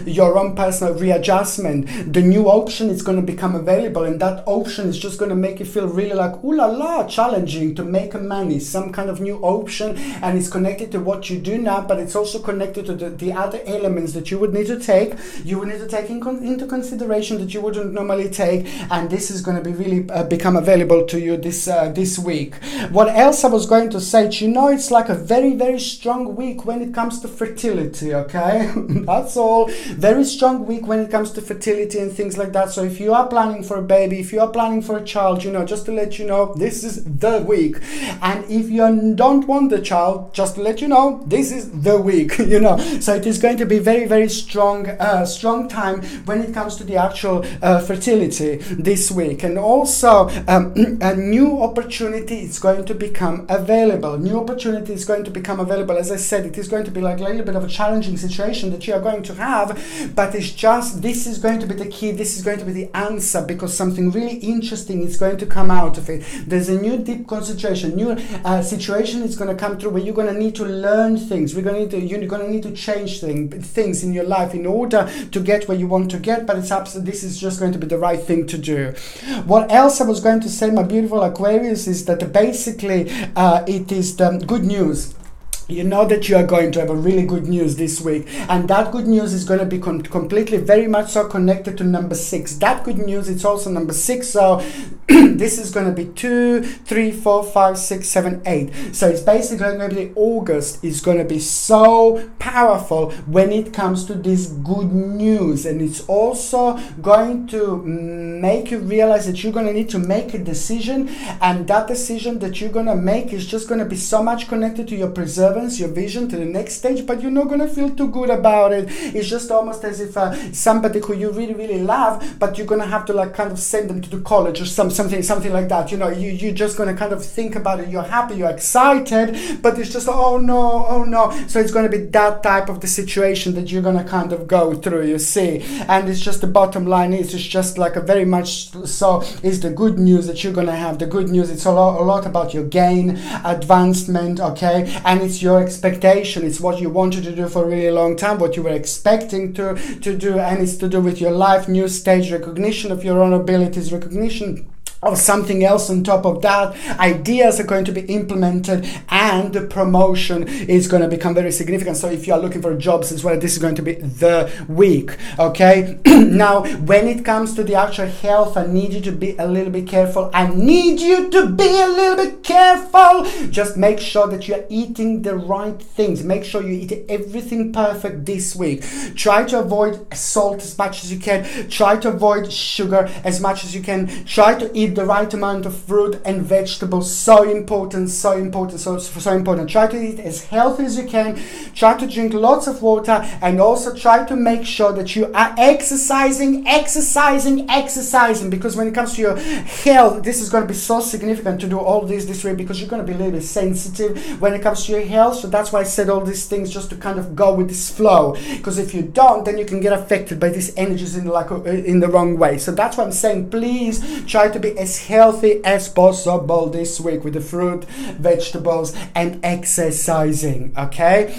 your own personal readjustment. The new option is going to become available, and that option is just going to make you feel really like, ooh la la, challenging to make money. Some kind of new option, and it's connected to what you do now, but it's also connected to the other elements that you would need to take. You would need to take into consideration that you wouldn't normally take, and this is going to be really become available to you this week. What else I was going to say? It's like a very, very strong week when it comes to fertility, okay? That's all. Very strong week when it comes to fertility and things like that. So if you are planning for a baby, if you are planning for a child, just to let you know, this is the week. And if you don't want the child, just to let you know, this is the week, So it is going to be very, very strong time when it comes to the actual fertility this week. And also a new opportunity is going to become available. New opportunity is going to become available. As I said, it is going to be like a little bit of a challenging situation that you are going to have, but it's just, this is going to be the key, this is going to be the answer, because something really interesting is going to come out of it. There's a new deep concentration, new situation is going to come through where you're going to need to learn things. You're going to need to change things in your life in order to get where you want to get, but this is just going to be the right thing to do. What else I was going to say, my beautiful Aquarius, is that basically it is the good news. You know that you are going to have a really good news this week, and that good news is going to be completely, very much so connected to number 6. That good news, it's also number 6, so this is going to be 2, 3, 4, 5, 6, 7, 8. So it's basically going to be August is going to be so powerful when it comes to this good news, and it's also going to make you realize that you're going to need to make a decision, and that decision that you're going to make is just going to be so much connected to your preservation, your vision to the next stage, but you're not going to feel too good about it. It's just almost as if somebody who you really, really love, but you're going to have to like kind of send them to the college or something like that. You're just going to kind of think about it. You're happy, you're excited, but it's just, oh no. So it's going to be that type of the situation that you're going to kind of go through, you see. And it's just the bottom line is, it's just like a very much so is the good news that you're going to have. The good news, it's a lot about your gain, advancement, okay? And it's your expectation, it's what you wanted to do for a really long time, what you were expecting to do, and it's to do with your life, new stage, recognition of your own abilities, recognition of something else on top of that. Ideas are going to be implemented, and the promotion is going to become very significant. So if you are looking for jobs as well, this is going to be the week, okay? Now, when it comes to the actual health, I need you to be a little bit careful. Just make sure that you're eating the right things. Make sure you eat everything perfect this week. Try to avoid salt as much as you can. Try to avoid sugar as much as you can. Try to eat eat the right amount of fruit and vegetables. So important, so important, so important. Try to eat as healthy as you can. Try to drink lots of water, and also try to make sure that you are exercising, because when it comes to your health, this is going to be so significant to do all this way, because you're going to be a little bit sensitive when it comes to your health. So that's why I said all these things, just to kind of go with this flow, because if you don't, then you can get affected by these energies in the wrong way. So that's why I'm saying, please try to be as healthy as possible this week with the fruit, vegetables, and exercising. Okay,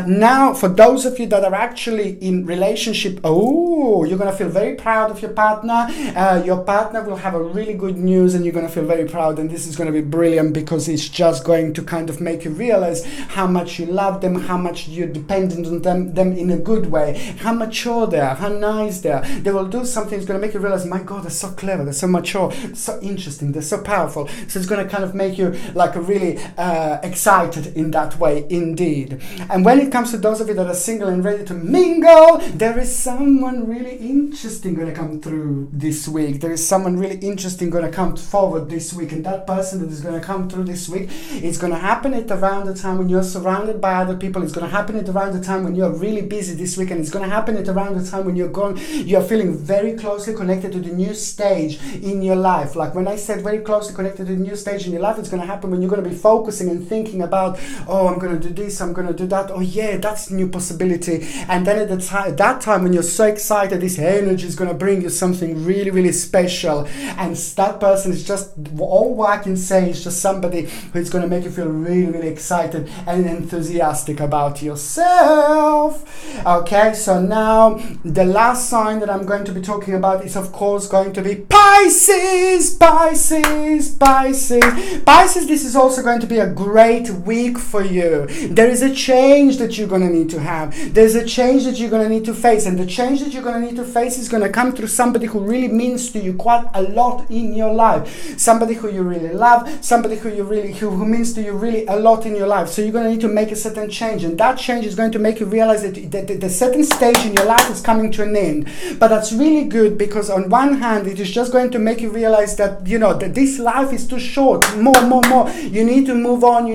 now for those of you that are actually in relationship, you're gonna feel very proud of your partner. Your partner will have a really good news, and you're gonna feel very proud, and this is gonna be brilliant, because it's just going to kind of make you realize how much you love them, how much you're dependent on them in a good way, how mature they are, how nice they are. They will do something that's gonna make you realize, my God, they're so clever, they're so mature, so interesting, they're so powerful. So it's gonna kind of make you like really excited in that way indeed. And when it comes to those of you that are single and ready to mingle, there is someone really interesting going to come through this week. There is someone really interesting going to come forward this week, and that person that is going to come through this week, it's going to happen at around the time when you're surrounded by other people. It's going to happen at around the time when you're really busy this week, and it's going to happen at around the time when you're feeling very closely connected to the new stage in your life. Like when I said very closely connected to the new stage in your life, it's going to happen when you're going to be focusing and thinking about, oh, I'm going to do this, I'm going to do that, oh yeah, that's a new possibility. And then at that time when you're so excited, this energy is going to bring you something really, really special. And that person is just, all I can say is just somebody who is going to make you feel really, really excited and enthusiastic about yourself. Okay, so now the last sign that I'm going to be talking about is, of course, going to be Pisces. Pisces, this is also going to be a great week for you. There is a change that you're going to need to have. There's a change that you're going to need to face, and the change that you're going to need to face is going to come through somebody who really means to you quite a lot in your life. Somebody who you really love, somebody who means to you really a lot in your life. So you're going to need to make a certain change, and that change is going to make you realize that the certain stage in your life is coming to an end. But that's really good, because on one hand, it is just going to make you realize that, you know, that this life is too short. More. You need to move on.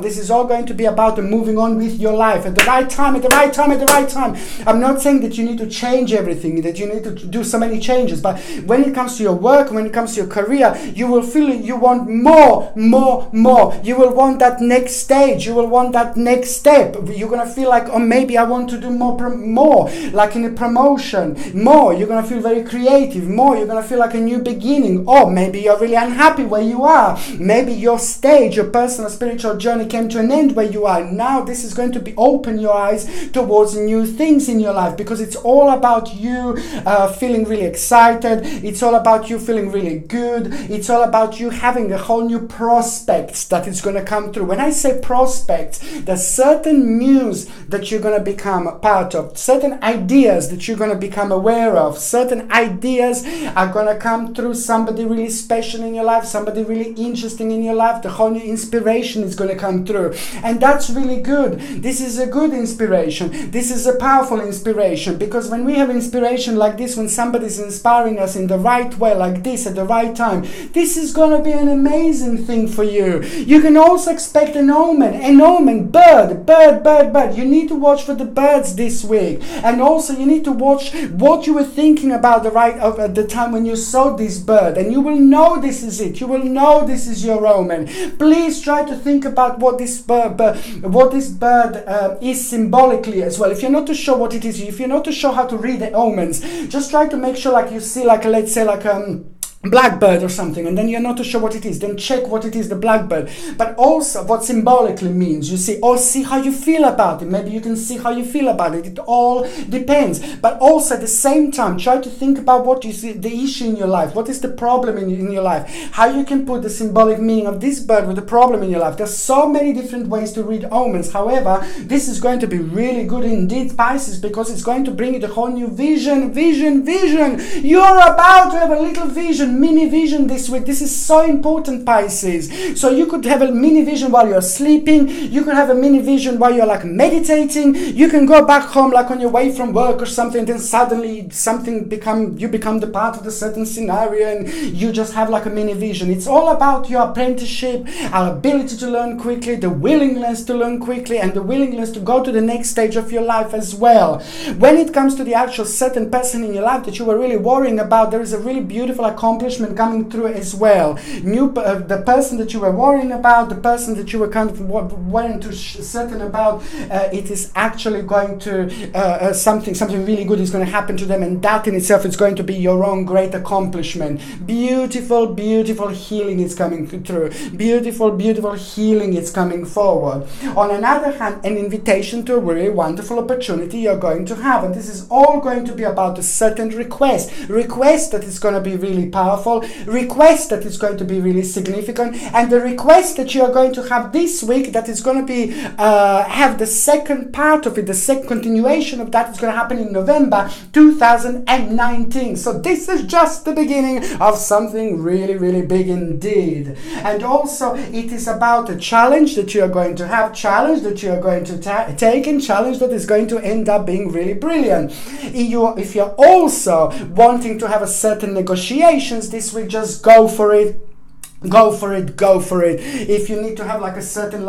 This is all going to be about moving on with your life at the right time. I'm not saying that you need to change everything, that you need to do so many changes, but when it comes to your work, when it comes to your career, you will feel you want more. You will want that next stage. You will want that next step. You're going to feel like, oh, maybe I want to do more, like in a promotion, more. You're going to feel very creative, more. You're going to feel like a new beginning. Or maybe you're really unhappy where you are. Maybe your stage, your personal spiritual journey came to an end where you are. Now this is going to be open your eyes towards new things in your life, because it's all about you feeling really excited. It's all about you feeling really good. It's all about you having a whole new prospects that is going to come through. When I say prospects, there's certain news that you're going to become a part of, certain ideas that you're going to become aware of, certain ideas are going to come through somebody really special in your life, somebody really interesting in your life. The whole new inspiration is going to come through, and that's really good. This is a good inspiration. This is a powerful inspiration, because when we have inspiration like this, when somebody's inspiring us in the right way like this at the right time, this is going to be an amazing thing for you. You can also expect an omen, bird. You need to watch for the birds this week, and also you need to watch what you were thinking about at the time when you saw this bird, and you will know this is it. You will know this is your omen. Please try to think about what this bird is symbolically as well. If you're not too sure what it is, if you're not too sure how to read the omens, just try to make sure, like you see, like let's say like blackbird or something, and then you're not too sure what it is, then check what it is, the blackbird, but also what symbolically means, you see, or see how you feel about it. Maybe you can see how you feel about it. It all depends. But also at the same time, try to think about what you see, the issue in your life, what is the problem in your life, how you can put the symbolic meaning of this bird with the problem in your life. There's so many different ways to read omens. However, this is going to be really good indeed, Pisces, because it's going to bring you the whole new vision. You're about to have a little vision. mini vision this week. This is so important, Pisces. So you could have a mini vision while you're sleeping. You could have a mini vision while you're like meditating. You can go back home like on your way from work or something, then suddenly you become the part of the certain scenario, and you just have like a mini vision. It's all about your apprenticeship, our ability to learn quickly, the willingness to learn quickly, and the willingness to go to the next stage of your life as well. When it comes to the actual certain person in your life that you were really worrying about, there is a really beautiful accomplishment coming through as well. The person that you were worrying about, the person that you were kind of worrying to certain about, it is actually going to something really good is going to happen to them, and that in itself is going to be your own great accomplishment. Beautiful healing is coming through. Beautiful healing is coming forward. On another hand, an invitation to a really wonderful opportunity you're going to have, and this is all going to be about a certain request that is going to be really powerful, request that is going to be really significant, and the request that you are going to have this week that is going to be have the second part of it, the second continuation of that is going to happen in November 2019. So this is just the beginning of something really big indeed. And also it is about a challenge that you are going to have, challenge that you are going to take, and challenge that is going to end up being really brilliant. If you're also wanting to have a certain negotiations this week, just go for it. If you need to have like a certain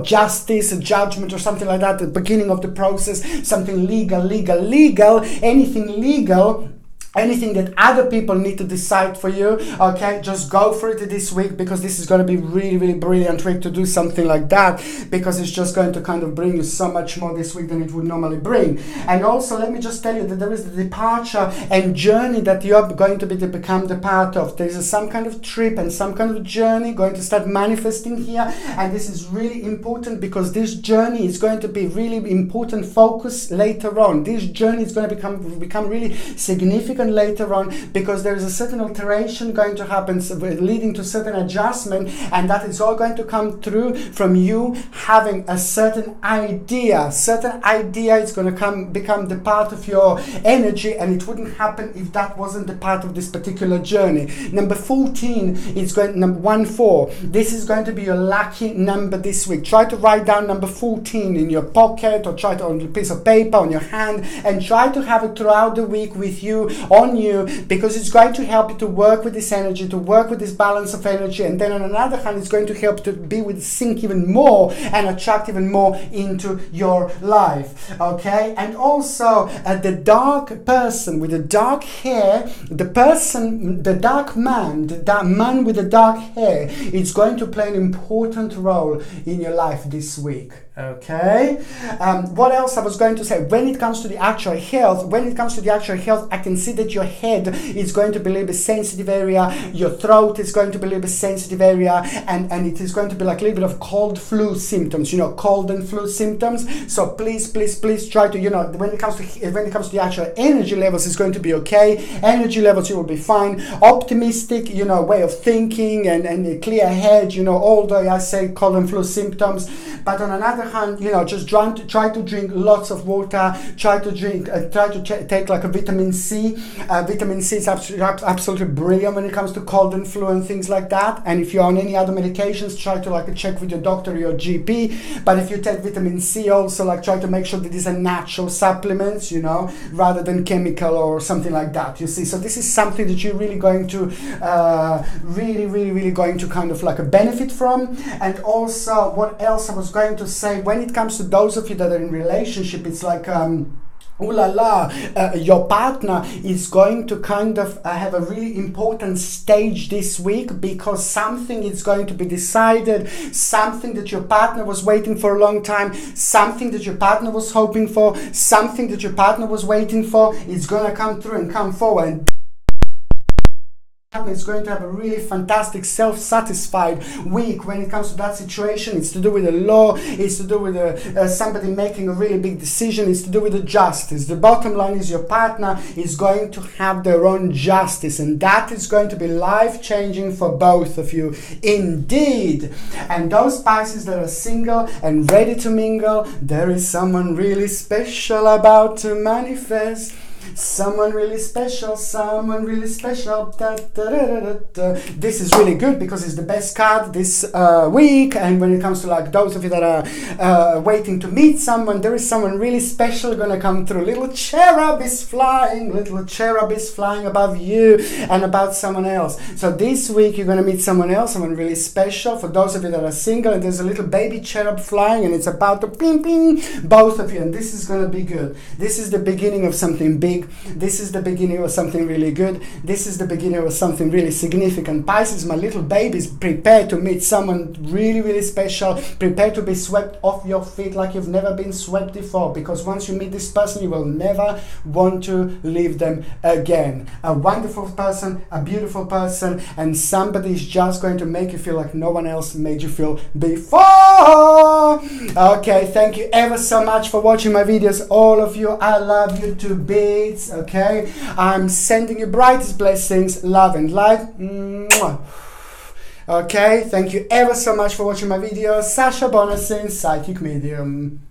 justice, a judgment or something like that, the beginning of the process, something legal, anything legal, anything that other people need to decide for you, okay, just go for it this week, because this is going to be really brilliant week to do something like that, because it's just going to kind of bring you so much more this week than it would normally bring. And also let me just tell you that there is the departure and journey that you are going to become the part of. There is some kind of trip and some kind of journey going to start manifesting here, and this is really important because this journey is going to be really important focus later on. This journey is going to become really significant later on, because there is a certain alteration going to happen, leading to certain adjustment, and that is all going to come through from you having a certain idea is going to become the part of your energy, and it wouldn't happen if that wasn't the part of this particular journey. Number 14 is number 14. This is going to be your lucky number this week. Try to write down number 14 in your pocket, or try to on a piece of paper on your hand, and try to have it throughout the week with you, on you, because it's going to help you to work with this energy, to work with this balance of energy, and then on another hand it's going to help to be with sync even more and attract even more into your life, okay? And also the dark person with the dark hair, the dark man with the dark hair, it's going to play an important role in your life this week. Okay, what else I was going to say? When it comes to the actual health, I can see that your head is going to be a little bit sensitive area, your throat is going to be a little bit sensitive area, and it is going to be like a little bit of cold flu symptoms, cold and flu symptoms. So please try to, when it comes to the actual energy levels, it's going to be okay. Energy levels, you will be fine. Optimistic, way of thinking, and a clear head, although I say cold and flu symptoms, but on another hand, just try to drink lots of water, try to take like a vitamin C. Vitamin C is absolutely brilliant when it comes to cold and flu and things like that. And if you're on any other medications, try to check with your doctor or your GP. But if you take vitamin C, also try to make sure that these are natural supplements, rather than chemical or something like that, you see. So this is something that you're really going to really going to kind of benefit from. And also, what else I was going to say, when it comes to those of you that are in relationship, it's your partner is going to kind of have a really important stage this week, because something is going to be decided, something that your partner was waiting for a long time, something that your partner was hoping for, something that your partner was waiting for, is going to come through and come forward. Is going to have a really fantastic self-satisfied week when it comes to that situation. It's to do with the law, it's to do with somebody making a really big decision, it's to do with the justice. The bottom line is your partner is going to have their own justice, and that is going to be life-changing for both of you indeed. And those Pisces that are single and ready to mingle, there is someone really special about to manifest. Someone really special, someone really special. Da, da, da, da, da. This is really good because it's the best card this week. And when it comes to like those of you that are waiting to meet someone, there is someone really special gonna come through. Little cherub is flying above you and about someone else. So this week you're gonna meet someone else, someone really special. For those of you that are single, and there's a little baby cherub flying and it's about to ping ping both of you, and this is gonna be good. This is the beginning of something big. This is the beginning of something really good. This is the beginning of something really significant. Pisces, my little babies, prepare to meet someone really, really special. Prepare to be swept off your feet like you've never been swept before, because once you meet this person, you will never want to leave them again. A wonderful person, a beautiful person, and somebody is just going to make you feel like no one else made you feel before. Okay, thank you ever so much for watching my videos, all of you. I love you to bits. Okay, I'm sending you brightest blessings, love and light. Mwah. Okay, thank you ever so much for watching my videos. Sasha Bonasin, Psychic Medium.